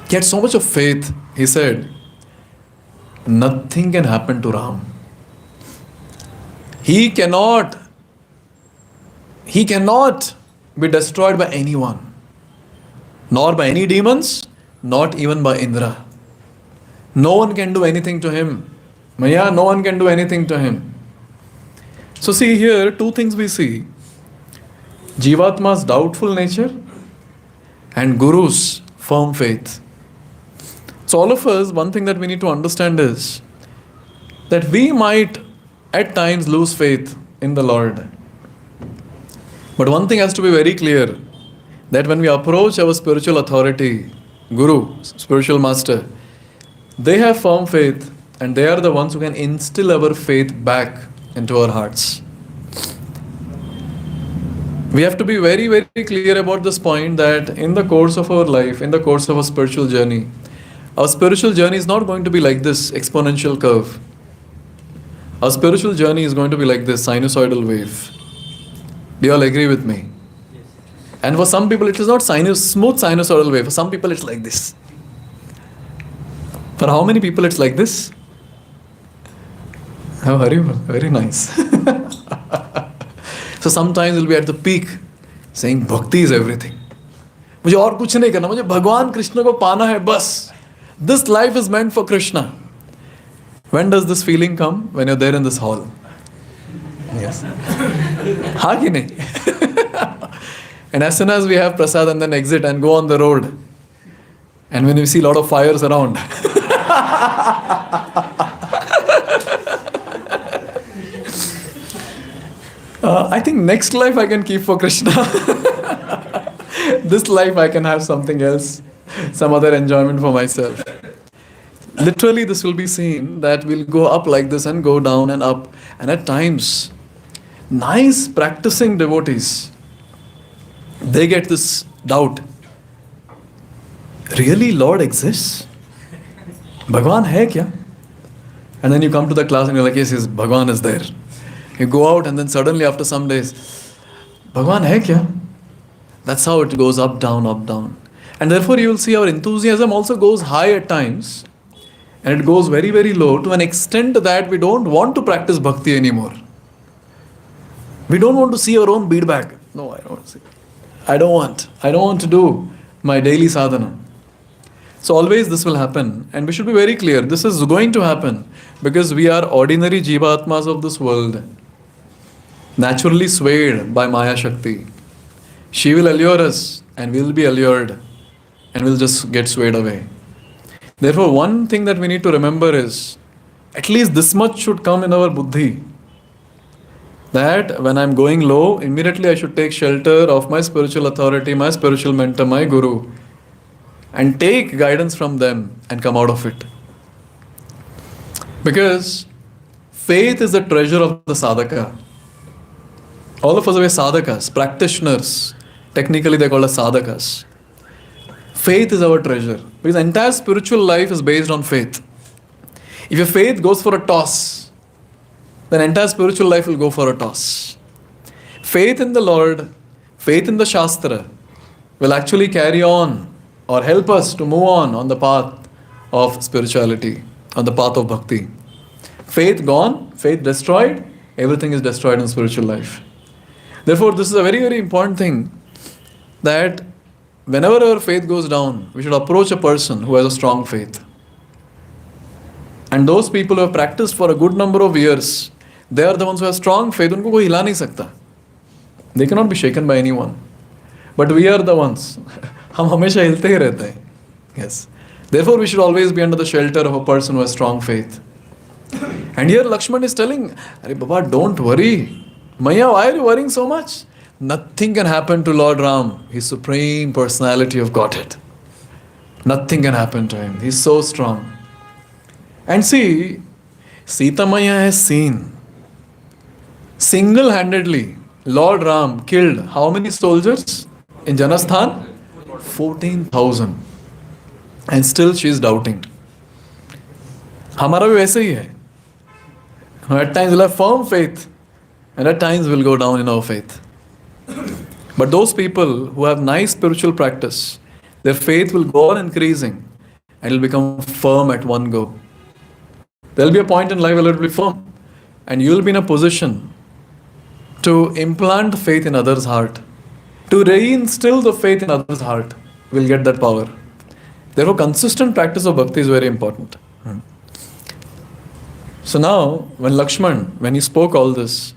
He had so much of faith. He said, nothing can happen to Ram. He cannot be destroyed by anyone. Nor by any demons, not even by Indra. No one can do anything to him. Maya, no one can do anything to him. So see here, two things we see. Jivatma's doubtful nature and Guru's firm faith. So all of us, one thing that we need to understand is that we might at times lose faith in the Lord. But one thing has to be very clear, that when we approach our spiritual authority, Guru, spiritual master, they have firm faith and they are the ones who can instill our faith back into our hearts. We have to be very, very clear about this point that in the course of our life, in the course of our spiritual journey is not going to be like this exponential curve. Our spiritual journey is going to be like this sinusoidal wave. Do you all agree with me? Yes. And for some people it is not smooth sinusoidal wave. For some people it's like this. For how many people it's like this? How are you? Very nice. So sometimes we'll be at the peak saying bhakti is everything. मुझे और कुछ नहीं करना, मुझे भगवान कृष्ण को पाना है बस. This life is meant for Krishna. When does this feeling come? When you're there in this hall. Yes. हाँ कि नहीं? And as soon as we have prasad and then exit and go on the road, and when we see a lot of fires around, I think next life I can keep for Krishna. This life I can have something else, some other enjoyment for myself. Literally this will be seen that we'll go up like this and go down and up. And at times, nice practicing devotees, they get this doubt. Really Lord exists? Bhagwan hai kya? And then you come to the class and you're like, yes, Bhagwan is there. You go out and then suddenly after some days, Bhagwan hai kya? That's how it goes up, down, up, down. And therefore you will see our enthusiasm also goes high at times. And it goes very, very low to an extent that we don't want to practice bhakti anymore. We don't want to see our own bead bag. No, I don't want to see. I don't want. I don't want to do my daily sadhana. So always this will happen, and we should be very clear. This is going to happen because we are ordinary jivatmas of this world, naturally swayed by Maya Shakti. She will allure us, and we will be allured, and we'll just get swayed away. Therefore, one thing that we need to remember is, at least this much should come in our buddhi, that when I'm going low, immediately I should take shelter of my spiritual authority, my spiritual mentor, my guru, and take guidance from them and come out of it. Because faith is the treasure of the sadhaka. All of us are sadhakas, practitioners. Technically, they're called as sadhakas. Faith is our treasure. Because entire spiritual life is based on faith. If your faith goes for a toss, then entire spiritual life will go for a toss. Faith in the Lord, faith in the Shastra will actually carry on or help us to move on the path of spirituality, on the path of bhakti. Faith gone, faith destroyed, everything is destroyed in spiritual life. Therefore, this is a very, very important thing, that whenever our faith goes down, we should approach a person who has a strong faith. And those people who have practiced for a good number of years, they are the ones who have strong faith. उनको कोई हिला नहीं सकता. They cannot be shaken by anyone. But we are the ones. हम हमेशा हिलते ही रहते हैं. Yes. Therefore, we should always be under the shelter of a person who has strong faith. And here Lakshman is telling, Arey Baba, don't worry. Maya, why are you worrying so much? Nothing can happen to Lord Ram, his supreme personality of Godhead. Nothing can happen to him. He's so strong. And see, Sita Maya has seen single-handedly Lord Ram killed how many soldiers in Janasthan? 14,000. And still she is doubting. हमारा भी वैसे ही है. At times we'll have firm faith, and at times we'll go down in our faith. But those people who have nice spiritual practice, their faith will go on increasing and will become firm at one go. There will be a point in life where it will be firm, and you will be in a position to implant faith in others' heart, to reinstill the faith in others' heart. Will get that power. Therefore, consistent practice of bhakti is very important. So now, when Lakshman, when he spoke all this,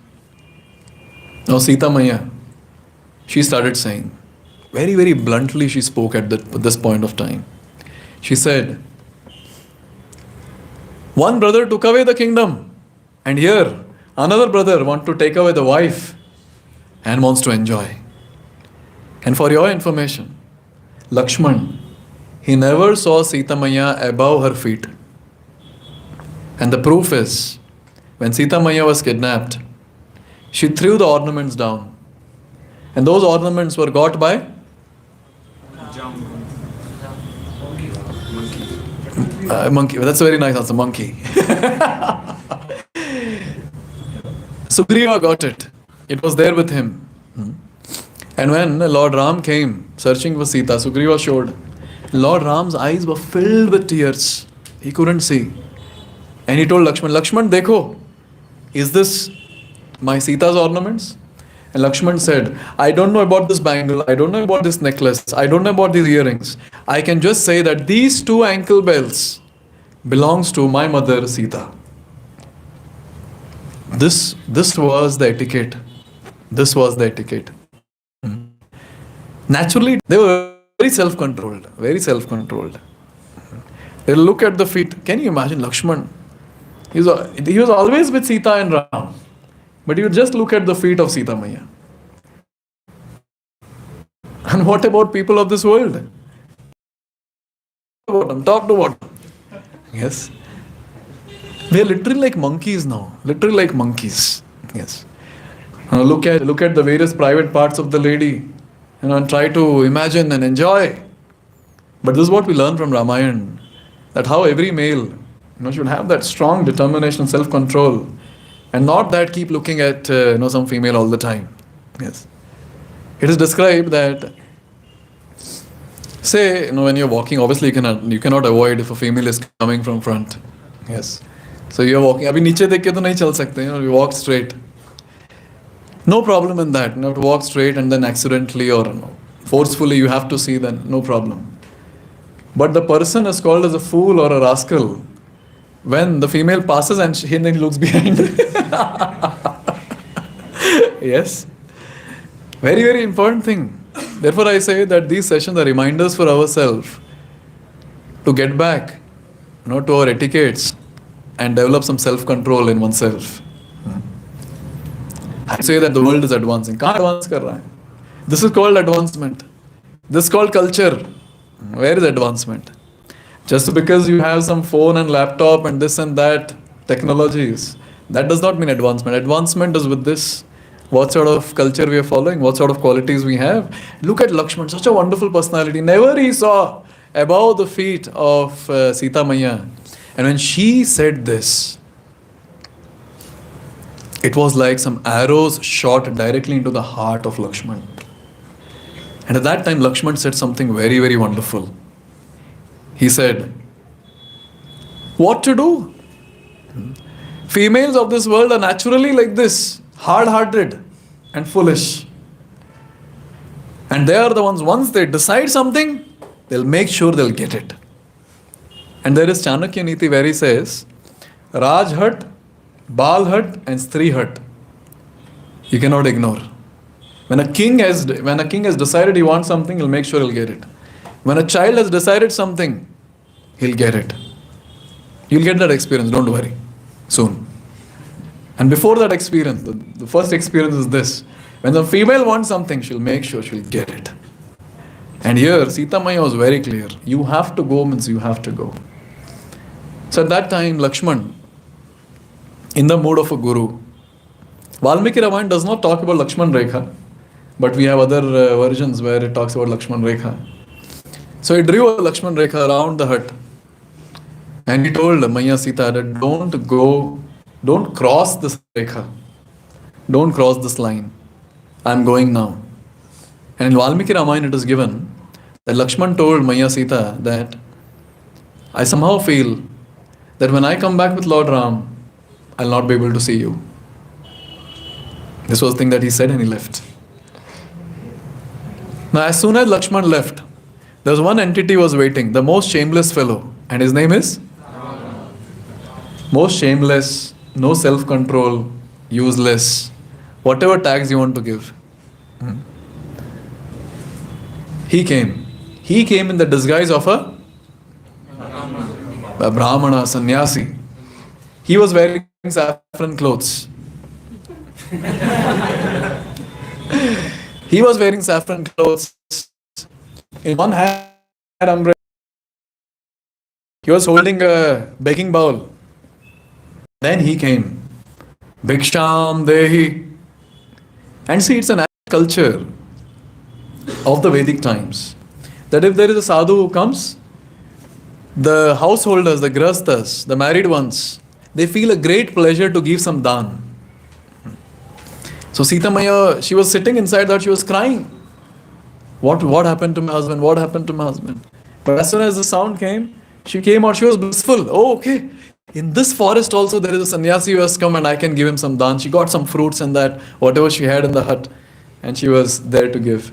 now Sita Maya, she started saying, very, very bluntly she spoke at this point of time. She said, one brother took away the kingdom, and here another brother wants to take away the wife and wants to enjoy. And for your information, Lakshman, he never saw Sita Maya above her feet. And the proof is, when Sita Maya was kidnapped, she threw the ornaments down. And those ornaments were got by monkey. That's a very nice answer, monkey. Sugriva got it. It was there with him. And when Lord Ram came searching for Sita, Sugriva showed. Lord Ram's eyes were filled with tears. He couldn't see. And he told Lakshman, Lakshman, dekho, is this my Sita's ornaments? And Lakshman said, I don't know about this bangle, I don't know about this necklace, I don't know about these earrings. I can just say that these 2 ankle bells belongs to my mother Sita. This was the etiquette. This was the etiquette. Naturally, they were very self-controlled, very self-controlled. They'll look at the feet. Can you imagine Lakshman? He was always with Sita and Ram. But he would just look at the feet of Sita Maya. And what about people of this world? Talk to what? Yes. We are literally like monkeys now. Literally like monkeys. Yes. Look at the various private parts of the lady. And try to imagine and enjoy. But this is what we learn from Ramayana. That how every male should have that strong determination, self-control. And not that keep looking at some female all the time. Yes. It is described that, say, when you're walking, obviously you cannot avoid if a female is coming from front. Yes. So you're walking. Abhi niche dekh ke to nahi chal sakte. You walk straight. No problem in that. You have to walk straight and then accidentally or forcefully you have to see, then no problem. But the person is called as a fool or a rascal when the female passes and he then looks behind. Yes. Very, very important thing. Therefore, I say that these sessions are reminders for ourselves to get back, to our etiquettes and develop some self-control in oneself. I say that the world is advancing. Kahan advance kar raha hai? This is called advancement. This is called culture. Where is advancement? Just because you have some phone and laptop and this and that technologies, that does not mean advancement. Advancement is with this. What sort of culture we are following, what sort of qualities we have. Look at Lakshman, such a wonderful personality. Never he saw above the feet of Sita Maya. And when she said this, it was like some arrows shot directly into the heart of Lakshman. And at that time, Lakshman said something very, very wonderful. He said, what to do? Females of this world are naturally like this, hard-hearted and foolish. And they are the ones, once they decide something, they'll make sure they'll get it. And there is Chanakya Niti where he says, Raj Hat, Bal Hat and Stri Hat. You cannot ignore. When a king has decided he wants something, he'll make sure he'll get it. When a child has decided something, he'll get it. You'll get that experience, don't worry. Soon. And before that experience, the first experience is this. When the female wants something, she'll make sure she'll get it. And here, Sita Maya was very clear. You have to go means you have to go. So at that time, Lakshman, in the mood of a guru, Valmiki Ramayana does not talk about Lakshman Rekha, but we have other versions where it talks about Lakshman Rekha. So he drew a Lakshman Rekha around the hut. And he told Maya Sita that don't cross this Rekha. Don't cross this line. I'm going now. And in Valmiki Ramayana it is given that Lakshman told Maya Sita that I somehow feel that when I come back with Lord Ram, I'll not be able to see you. This was the thing that he said and he left. Now as soon as Lakshman left, there was one entity was waiting, the most shameless fellow. And his name is? Most shameless, no self-control, useless, whatever tags you want to give. He came. He came in the disguise of a Brahmana, sannyasi. He was wearing saffron clothes. He was wearing saffron clothes. In one hand, umbrella. He was holding a begging bowl. Then he came. Bhiksham Dehi. And see, it's an culture of the Vedic times that if there is a sadhu who comes, the householders, the grahasthas, the married ones, they feel a great pleasure to give some dan. So Sita Maya, she was sitting inside that, she was crying. What happened to my husband? What happened to my husband? But as soon as the sound came, she came out, she was blissful. Oh, okay. In this forest also there is a sannyasi who has come and I can give him some dan. She got some fruits and that, whatever she had in the hut, and she was there to give.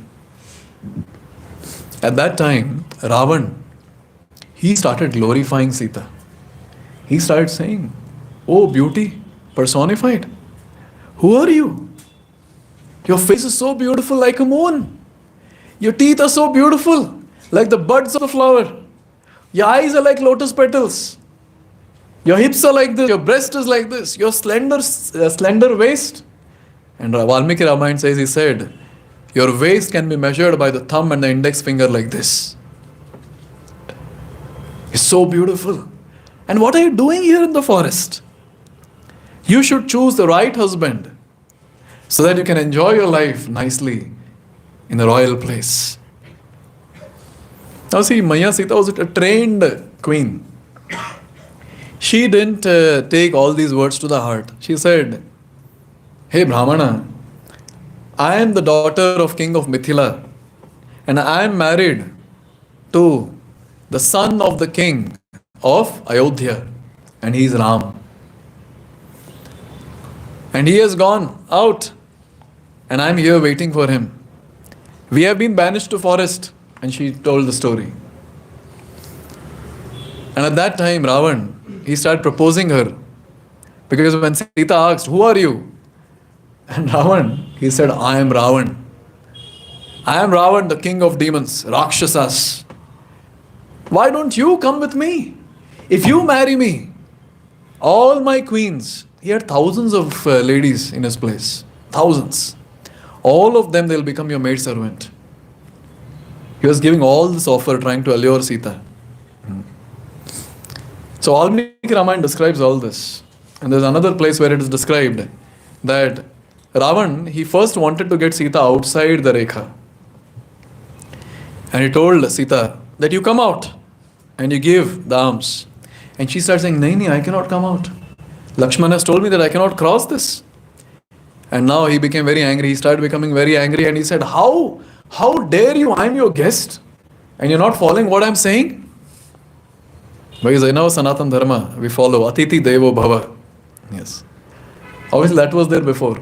At that time, Ravan, he started glorifying Sita. He started saying, oh beauty personified, who are you? Your face is so beautiful like a moon. Your teeth are so beautiful like the buds of a flower. Your eyes are like lotus petals. Your hips are like this, your breast is like this, your slender waist. And Valmiki Ramayana says, he said, your waist can be measured by the thumb and the index finger like this. It's so beautiful. And what are you doing here in the forest? You should choose the right husband so that you can enjoy your life nicely in a royal place. Now see, Maya Sita was a trained queen. She didn't take all these words to the heart. She said, hey Brahmana, I am the daughter of king of Mithila and I am married to the son of the king of Ayodhya, and he is Ram. And he has gone out and I'm here waiting for him. We have been banished to forest. And she told the story. And at that time, Ravan, he started proposing her. Because when Sita asked, who are you? And Ravan, he said, I am Ravan. I am Ravan, the king of demons, Rakshasas. Why don't you come with me? If you marry me, all my queens, he had thousands of ladies in his place. Thousands. All of them, they'll become your maidservant. He was giving all this offer, trying to allure Sita. So Almiki Ramayana describes all this. And there's another place where it is described that Ravan, he first wanted to get Sita outside the Rekha. And he told Sita that you come out and you give the arms. And she started saying, Naini, I cannot come out. Lakshmana has told me that I cannot cross this. And now he became very angry. He started becoming very angry and he said, How dare you? I'm your guest. And you're not following what I'm saying? Because in our Sanatan Dharma, we follow Atiti Devo Bhava. Yes. Obviously, that was there before.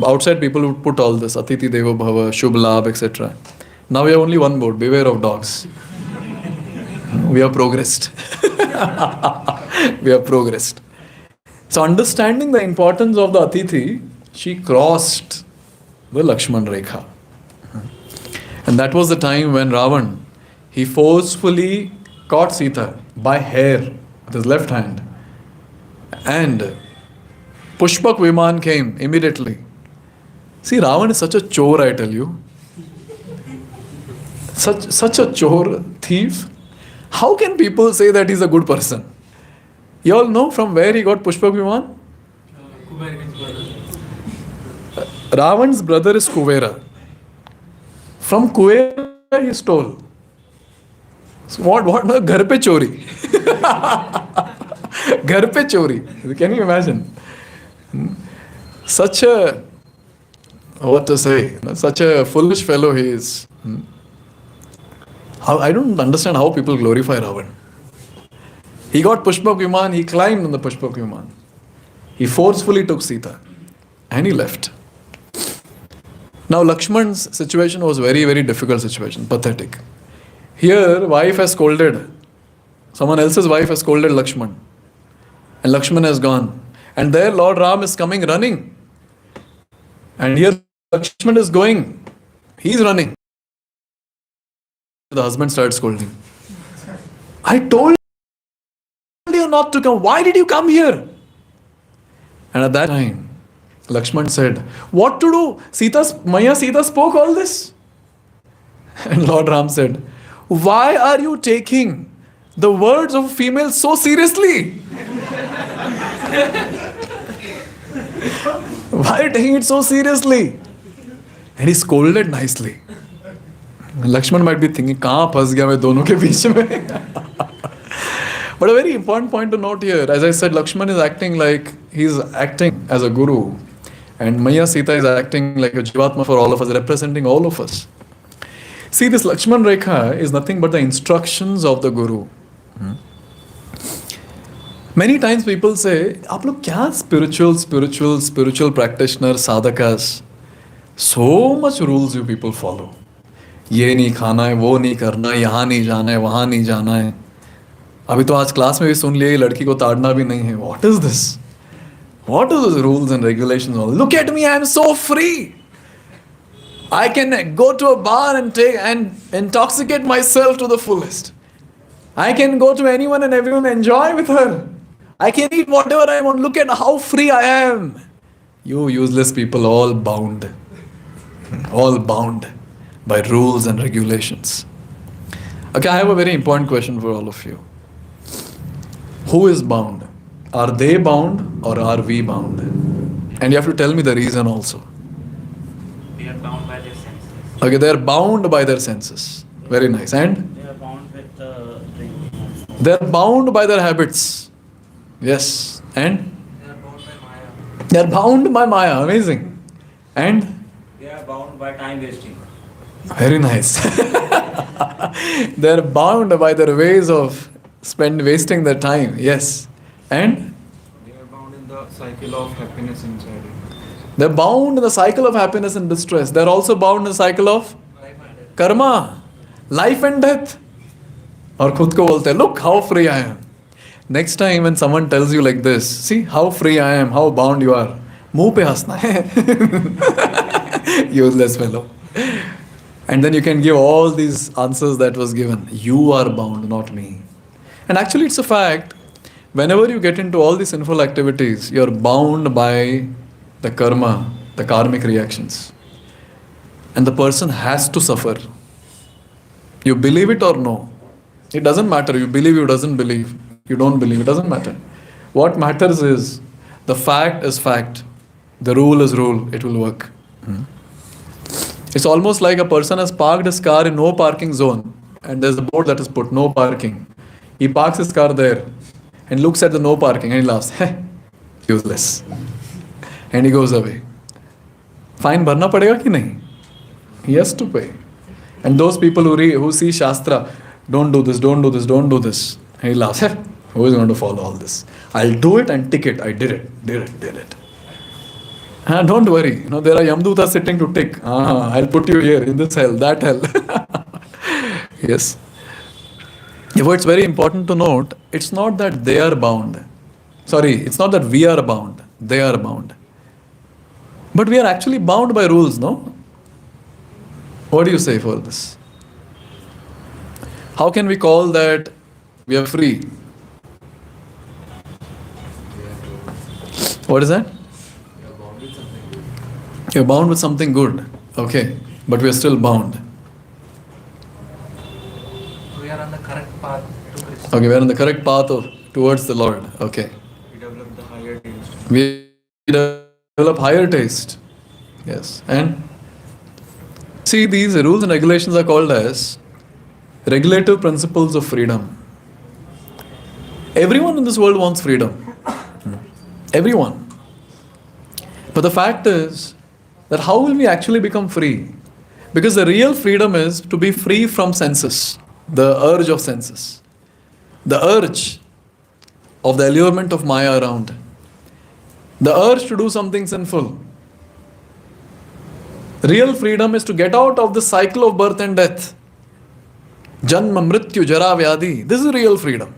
Outside, people would put all this Atiti Devo Bhava, Shubh Labh, etc. Now we have only one board, beware of dogs. We have progressed. We have progressed. So, understanding the importance of the Atiti, she crossed the Lakshman Rekha. And that was the time when Ravan, he forcefully caught Sita by hair with his left hand. And Pushpak Viman came immediately. See, Ravan is such a chore, I tell you. Such a chore, thief. How can people say that he's a good person? You all know from where he got Pushpak Viman? Ravan's brother is Kuvera. From Kuvera he stole. So what? Ghar pe chori. Ghar pe chori. Can you imagine? Such a, what to say, such a foolish fellow he is. I don't understand how people glorify Ravan. He got Pushpak Viman, he climbed on the Pushpak Viman. He forcefully took Sita and he left. Now Lakshman's situation was very, very difficult situation, pathetic. Here, wife has scolded. Someone else's wife has scolded Lakshman. And Lakshman has gone. And there Lord Ram is coming running. And here Lakshman is going. He's running. The husband starts scolding. I told you not to come. Why did you come here? And at that time, Lakshman said, what to do? Maya Sita spoke all this. And Lord Ram said, why are you taking the words of females so seriously? Why are you taking it so seriously? And he scolded nicely. Lakshman might be thinking, kahan phas gaya main dono ke beech mein? But a very important point to note here, as I said, Lakshman is acting like he's acting as a guru. And Maya Sita is acting like a Jivatma for all of us, representing all of us. See, this Lakshman Rekha is nothing but the instructions of the Guru. Many times people say, "Aap log kya spiritual practitioners, sadhakas, so much rules you people follow. ये नहीं खाना है, वो नहीं करना है, यहाँ नहीं जाना है, वहाँ नहीं जाना है. अभी तो आज क्लास में भी सुन लिया लड़की को ताड़ना भी नहीं है. What is this? What are those rules and regulations? Look at me, I am so free. I can go to a bar and intoxicate myself to the fullest. I can go to anyone and everyone and enjoy with her. I can eat whatever I want. Look at how free I am. You useless people, all bound by rules and regulations. Okay, I have a very important question for all of you. Who is bound? Are they bound or are we bound? And you have to tell me the reason also. They are bound by their senses. Okay, they are bound by their senses. Very nice. And? They are bound with the drink. They are bound by their habits. Yes. And? They are bound by Maya. They are bound by Maya. Amazing. And? They are bound by time wasting. Very nice. They are bound by their ways of wasting their time. Yes. And? They are bound in the cycle of happiness inside it. They're bound in the cycle of happiness and distress. They're also bound in the cycle of karma, life and death. और खुद को बोलते हैं, look how free I am. Next time when someone tells you like this, see how free I am, how bound you are, मुंह पे हंसना है. Useless fellow. And then you can give all these answers that was given. You are bound, not me. And actually it's a fact. Whenever you get into all these sinful activities, you're bound by the karma, the karmic reactions. And the person has to suffer. You believe it or no. It doesn't matter. You believe, you doesn't believe. You don't believe. It doesn't matter. What matters is the fact is fact. The rule is rule. It will work. It's almost like a person has parked his car in no parking zone. And there's a board that is put, no parking. He parks his car there and looks at the no parking and he laughs. Useless. And he goes away. Fine bharna padega ki nahi? He has to pay. And those people who see Shastra, don't do this, don't do this, don't do this. And he laughs. Who is going to follow all this? I'll do it and tick it. I did it. Don't worry. There are Yamdutas sitting to tick. I'll put you here in this hell, that hell. Yes. Therefore, it's very important to note, it's not that they are bound. It's not that we are bound. They are bound. But we are actually bound by rules, no? What do you say for this? How can we call that we are free? What is that? You're bound with something good. Okay. But we are still bound. We are on the correct path to Krishna. Okay, we are on the correct path towards the Lord. Okay. We develop the higher taste. We develop higher taste. Yes. And see, these rules and regulations are called as regulative principles of freedom. Everyone in this world wants freedom. Everyone. But the fact is that how will we actually become free? Because the real freedom is to be free from senses, the urge of senses, the urge of the allurement of Maya around, the urge to do something sinful. Real freedom is to get out of the cycle of birth and death. Janma, Mrityu, Jara, Vyadhi. This is real freedom.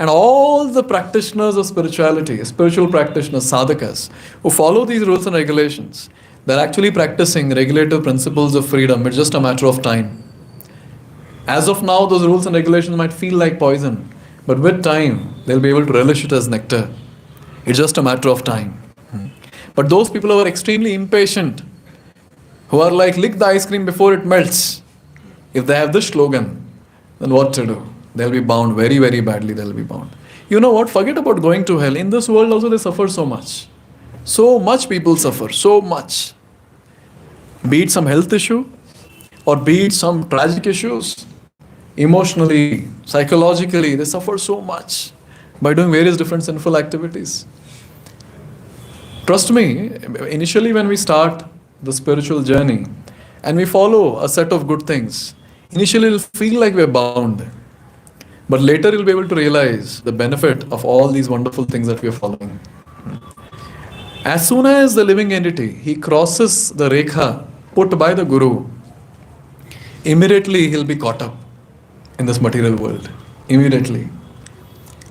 And all the practitioners of spirituality, spiritual practitioners, sadhakas, who follow these rules and regulations, they're actually practicing regulative principles of freedom. It's just a matter of time. As of now, those rules and regulations might feel like poison, but with time, they'll be able to relish it as nectar. It's just a matter of time. But those people who are extremely impatient, who are like, lick the ice cream before it melts, if they have this slogan, then what to do? They'll be bound very, very badly. They'll be bound. You know what? Forget about going to hell. In this world also they suffer so much. So much people suffer. So much. Be it some health issue or be it some tragic issues. Emotionally, psychologically, they suffer so much by doing various different sinful activities. Trust me, initially when we start the spiritual journey and we follow a set of good things, initially it'll feel like we're bound. But later you'll be able to realize the benefit of all these wonderful things that we are following. As soon as the living entity, he crosses the rekha put by the Guru, immediately he'll be caught up in this material world. Immediately.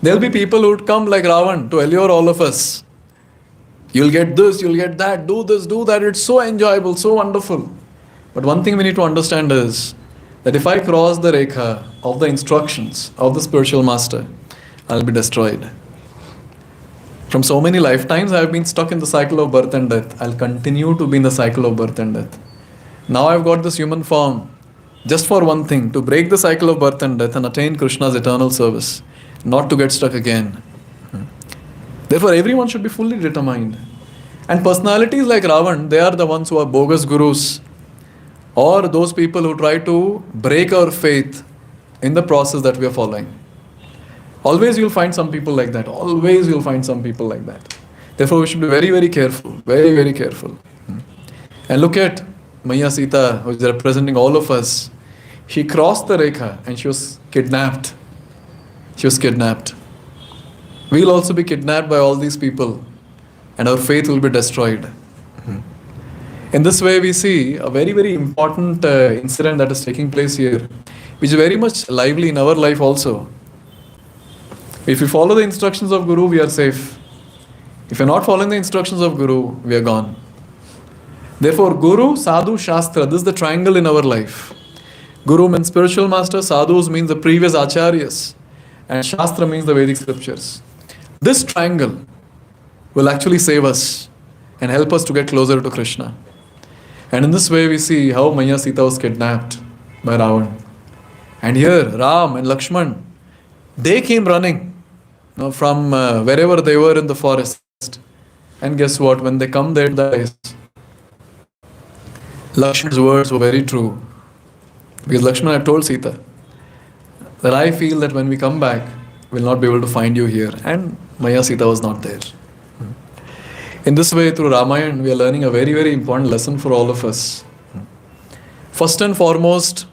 There'll be people who would come like Ravan to allure all of us. You'll get this, you'll get that, do this, do that. It's so enjoyable, so wonderful. But one thing we need to understand is that if I cross the rekha of the instructions of the spiritual master, I'll be destroyed. From so many lifetimes, I have been stuck in the cycle of birth and death. I'll continue to be in the cycle of birth and death. Now I've got this human form just for one thing, to break the cycle of birth and death and attain Krishna's eternal service, not to get stuck again. Therefore, everyone should be fully determined. And personalities like Ravan, they are the ones who are bogus gurus, or those people who try to break our faith in the process that we are following. Always you'll find some people like that. Always you'll find some people like that. Therefore, we should be very, very careful. Very, very careful. And look at Maya Sita, who is representing all of us. She crossed the rekha and she was kidnapped. She was kidnapped. We'll also be kidnapped by all these people and our faith will be destroyed. In this way, we see a very, very important incident that is taking place here, which is very much lively in our life also. If we follow the instructions of Guru, we are safe. If we are not following the instructions of Guru, we are gone. Therefore, Guru, Sadhu, Shastra, this is the triangle in our life. Guru means spiritual master, Sadhus means the previous acharyas, and Shastra means the Vedic scriptures. This triangle will actually save us and help us to get closer to Krishna. And in this way, we see how Maya Sita was kidnapped by Ravan. And here, Ram and Lakshman, they came running from wherever they were in the forest. And guess what? When they come there to the place, Lakshman's words were very true. Because Lakshman had told Sita that I feel that when we come back, we'll not be able to find you here. And Maya Sita was not there. In this way, through Ramayana, we are learning a very, very important lesson for all of us. First and foremost,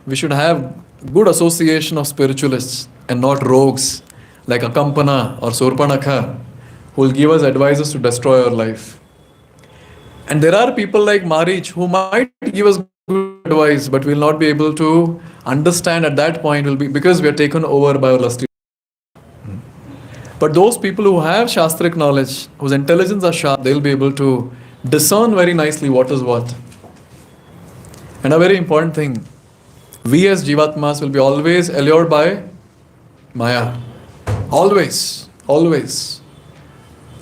we should have good association of spiritualists and not rogues like Akampana or Surpanakha who will give us advices to destroy our life. And there are people like Marich who might give us good advice, but will not be able to understand at that point will be because we are taken over by our lusty. But those people who have Shastric knowledge, whose intelligence are sharp, they'll be able to discern very nicely what is what. And a very important thing, we as Jivatmas will be always allured by Maya. Always, always.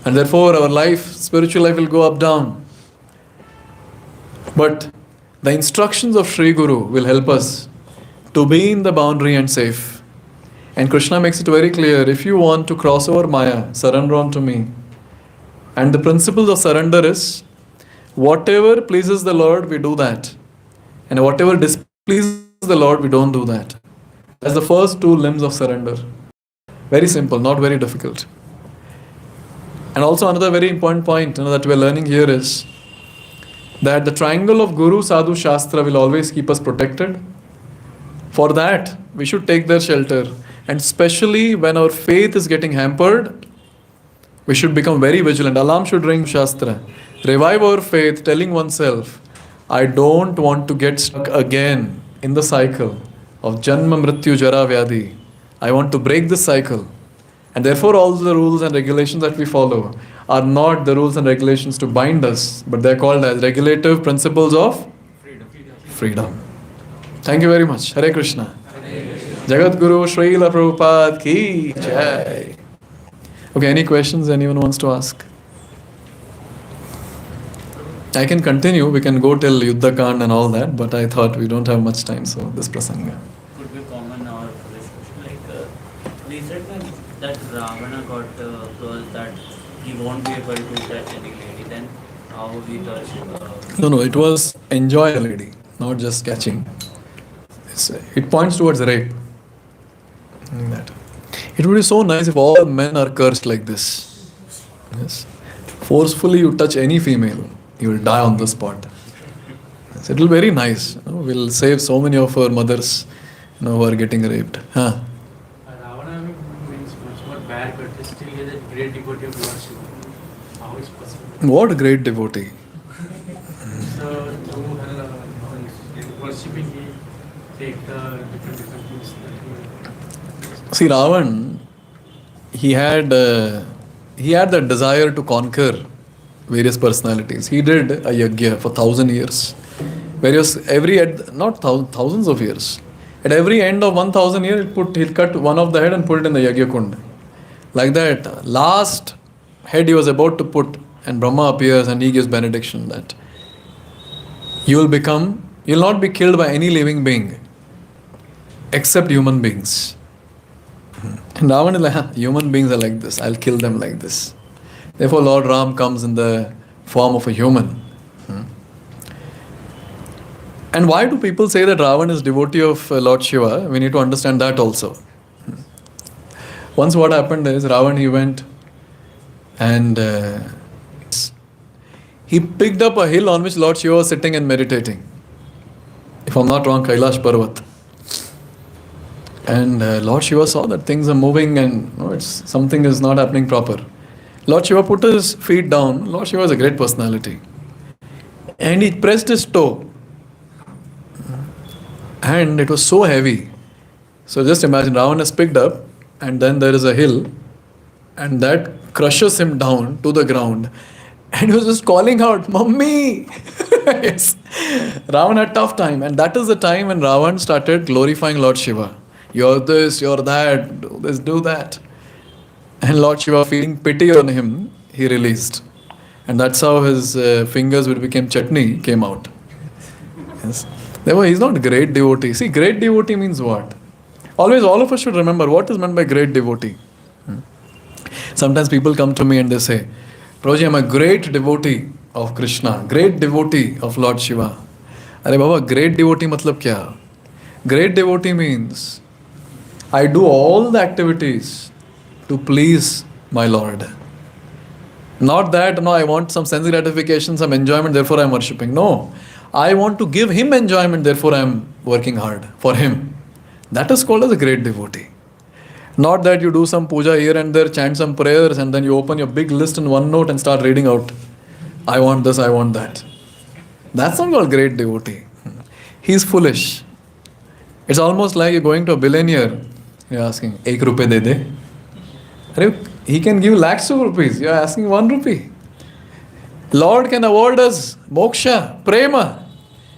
And therefore our life, spiritual life will go up, down. But the instructions of Sri Guru will help us to be in the boundary and safe. And Krishna makes it very clear, if you want to cross over Maya, surrender unto me. And the principle of surrender is, whatever pleases the Lord, we do that. And whatever displeases the Lord, we don't do that. That's the first two limbs of surrender. Very simple, not very difficult. And also another very important point that we're learning here is that the triangle of Guru, Sadhu, Shastra will always keep us protected. For that, we should take their shelter. And especially when our faith is getting hampered, we should become very vigilant. Alarm should ring, Shastra. Revive our faith, telling oneself, I don't want to get stuck again in the cycle of Janma, Mrityu, Jara, Vyadhi. I want to break this cycle. And therefore all the rules and regulations that we follow are not the rules and regulations to bind us, but they're called as regulative principles of freedom. Thank you very much. Hare Krishna. Jagat Guru Srila Prabhupada ki jai. Okay, any questions anyone wants to ask? I can continue, we can go till Yuddha Kand and all that, but I thought we don't have much time, so this prasanga. Could be common or discussion like we said that Ravana got close that he won't be able to touch any lady, then how we touch? No, it was enjoy a lady, not just catching. It points towards rape. That. It would be so nice if all men are cursed like this. Yes. Forcefully you touch any female, you will die on the spot. Yes. It will be very nice. We'll save so many of our mothers who are getting raped. Huh? Ravana means much more bad, but still he is a great devotee of Lord Shiva. How is possible? What great devotee? So through worshipping, he take the different things that See, Ravan, he had the desire to conquer various personalities. He did a yajna for 1,000 years. Thousands of years. At every end of 1,000 years, he'll cut one of the head and put it in the yajna kund. Like that, last head he was about to put, and Brahma appears and he gives benediction that you'll not be killed by any living being except human beings. And Ravan is like, human beings are like this, I'll kill them like this. Therefore Lord Ram comes in the form of a human. And why do people say that Ravan is devotee of Lord Shiva? We need to understand that also. Once what happened is, Ravan, he went and he picked up a hill on which Lord Shiva was sitting and meditating. If I'm not wrong, Kailash Parvat. And Lord Shiva saw that things are moving and something is not happening proper. Lord Shiva put his feet down. Lord Shiva is a great personality. And he pressed his toe. And it was so heavy. So just imagine Ravana is picked up, and then there is a hill, and that crushes him down to the ground. And he was just calling out, Mummy! Yes. Ravan had a tough time, and that is the time when Ravan started glorifying Lord Shiva. You're this, you're that, do this, do that. And Lord Shiva, feeling pity on him, he released. And that's how his fingers, which became chutney, came out. Yes. Therefore, he's not a great devotee. See, great devotee means what? Always, all of us should remember what is meant by great devotee. Sometimes people come to me and they say, Prabhuji, I'm a great devotee of Krishna, great devotee of Lord Shiva. Arey Baba, great devotee matlab kya? Great devotee means I do all the activities to please my Lord. Not that, no, I want some sense gratification, some enjoyment, therefore I am worshipping. No, I want to give him enjoyment, therefore I am working hard for him. That is called as a great devotee. Not that you do some puja here and there, chant some prayers, and then you open your big list in OneNote and start reading out, I want this, I want that. That's not called great devotee. He's foolish. It's almost like you're going to a billionaire, you're asking, 1 rupee de de. He can give lakhs of rupees, you're asking 1 rupee. Lord can award us moksha, prema.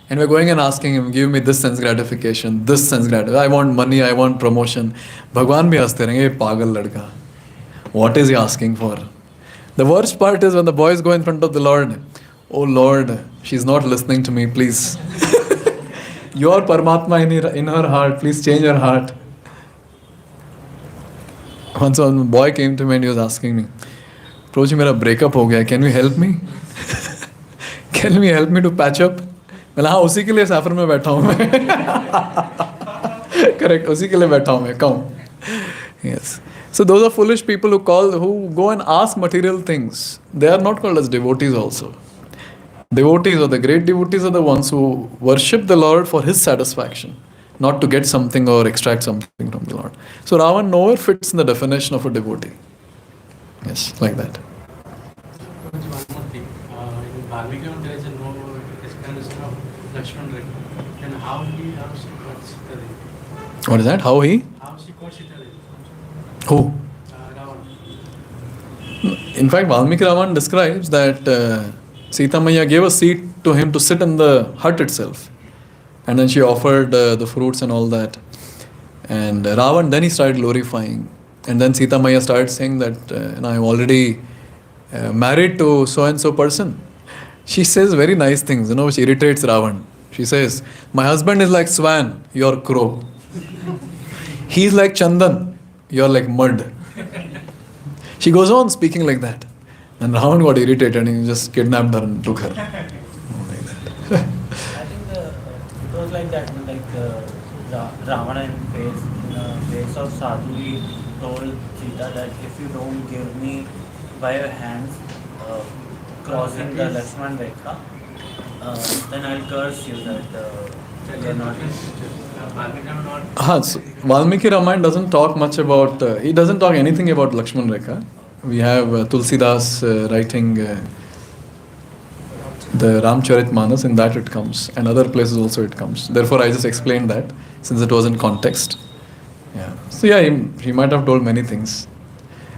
And we're going and asking him, give me this sense gratification, this sense gratification. I want money, I want promotion. Bhagwan bhi haste rahenge, ye pagal ladka. What is he asking for? The worst part is when the boys go in front of the Lord. Oh Lord, she's not listening to me, please. Your Paramatma in her heart, please change her heart. Once one boy came to me and he was asking me, Prabhuji, mera breakup ho gaya, can you help me? Can you help me to patch up? मैं हाँ उसी के लिए सफर में बैठा हूँ मैं correct उसी के लिए बैठा हूँ मैं कहूँ yes so those are foolish people who go and ask material things. They are not called as devotees also. Devotees or the great devotees are the ones who worship the Lord for his satisfaction, not to get something or extract something from the Lord. So Ravan nowhere fits in the definition of a devotee. Yes, like that. One more thing. In Valmiki there is no explanation of Lakshman Rekha. And how she got Sita Devi? What is that? How he? How she got Sita Devi? Who? Ravan. In fact, Valmiki Ravan describes that Sita Maya gave a seat to him to sit in the hut itself. And then she offered the fruits and all that. And Ravan, then he started glorifying. And then Sita Maya started saying that I'm already married to so-and-so person. She says very nice things, which irritates Ravan. She says, my husband is like swan, you're crow. He's like Chandan, you're like mud. She goes on speaking like that. And Ravan got irritated and he just kidnapped her and took her. Like that. I think it was like that, Ravana in the face of Sadhu, he told Sita that if you don't give me by your hands, crossing the Lakshman Rekha, then I'll curse you that you're not. So Valmiki Ramayana doesn't talk much about, he doesn't talk anything about Lakshman Rekha. We have Tulsidas writing the Ramcharitmanas, in that it comes, and other places also it comes. Therefore, I just explained that since it was in context. Yeah. So he might have told many things,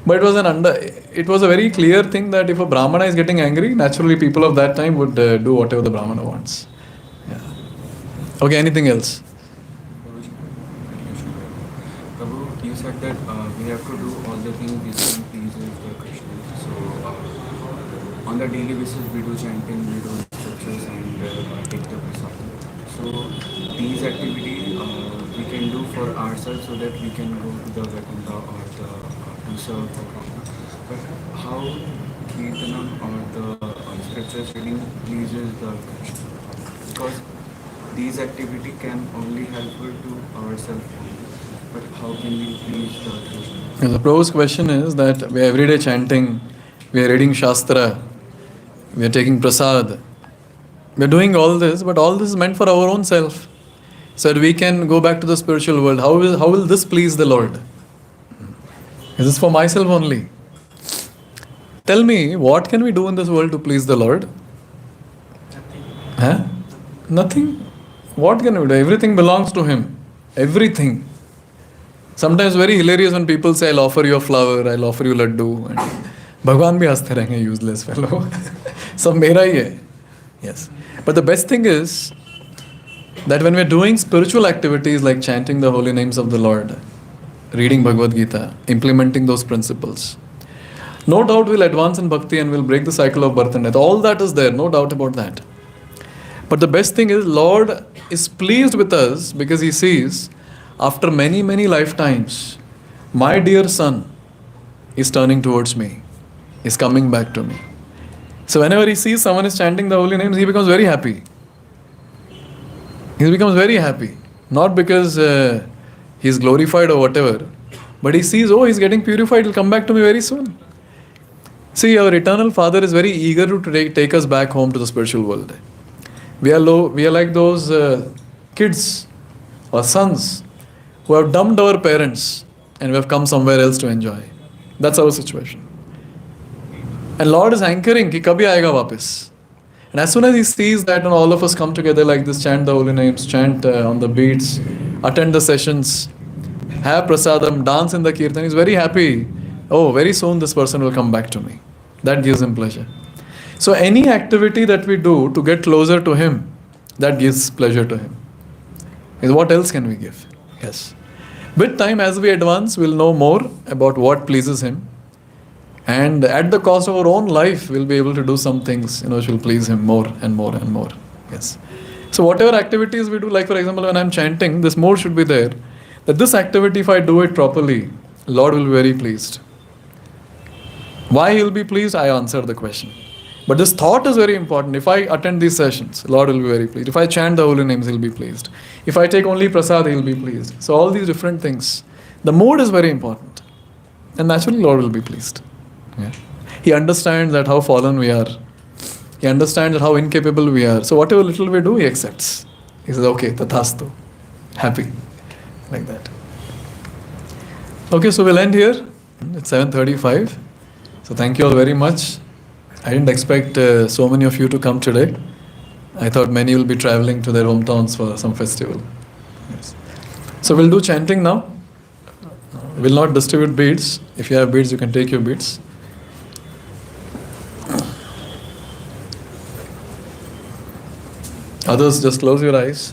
but it was a very clear thing that if a Brahmana is getting angry, naturally people of that time would do whatever the Brahmana wants. Yeah. Okay. Anything else? Prabhu, you said that we have to do all the things which pleases the Krishna. So on the daily basis we do chanting, we do scriptures and take the prasad. So these activities we can do for ourselves so that we can go to the Vaikuntha or to serve the Krishna. But how Kirtanam or the scriptures reading pleases the Krishna? Because these activities can only helpful to ourselves. But how can we please the Krishna? The Prabhu's question is that we are everyday chanting, we are reading Shastra, we are taking prasad, we are doing all this, but all this is meant for our own self, so that we can go back to the spiritual world. How will this please the Lord? Is this for myself only? Tell me, what can we do in this world to please the Lord? Huh? Nothing. What can we do? Everything belongs to Him. Everything. Sometimes very hilarious when people say, I'll offer you a flower, I'll offer you laddu. And Bhagwan bhi haste rahenge, useless fellow. Sab mera hi hai. Yes. But the best thing is that when we're doing spiritual activities like chanting the holy names of the Lord, reading Bhagavad Gita, implementing those principles, no doubt we'll advance in bhakti and we'll break the cycle of birth and death. All that is there, no doubt about that. But the best thing is, Lord is pleased with us because He sees, after many, many lifetimes, my dear son is turning towards me, is coming back to me. So whenever He sees someone is chanting the holy names, He becomes very happy. He becomes very happy. Not because he's glorified or whatever, but he sees, oh, he's getting purified, he'll come back to me very soon. See, our eternal Father is very eager to take us back home to the spiritual world. We are like those kids or sons who have dumped our parents and we have come somewhere else to enjoy. That's our situation. And Lord is anchoring, ki kabhi aayega वापस. And as soon as He sees that, and all of us come together like this, chant the holy names, chant on the beats, attend the sessions, have prasadam, dance in the kirtan, He's very happy. Oh, very soon this person will come back to me. That gives Him pleasure. So any activity that we do to get closer to Him, that gives pleasure to Him. Is what else can we give? Yes. With time, as we advance, we'll know more about what pleases Him. And at the cost of our own life, we'll be able to do some things, which will please Him more and more and more. Yes. So whatever activities we do, like for example, when I'm chanting, this mode should be there. That this activity, if I do it properly, Lord will be very pleased. Why He'll be pleased, I answered the question. But this thought is very important. If I attend these sessions, Lord will be very pleased. If I chant the holy names, He'll be pleased. If I take only prasad, He'll be pleased. So all these different things. The mood is very important. And naturally, Lord will be pleased. Yeah. He understands that how fallen we are. He understands that how incapable we are. So whatever little we do, He accepts. He says, okay, tathastu. Happy. Like that. Okay, so we'll end here. It's 7:35. So thank you all very much. I didn't expect so many of you to come today. I thought many will be traveling to their hometowns for some festival. Yes. So we'll do chanting now. We'll not distribute beads. If you have beads, you can take your beads. Others, just close your eyes.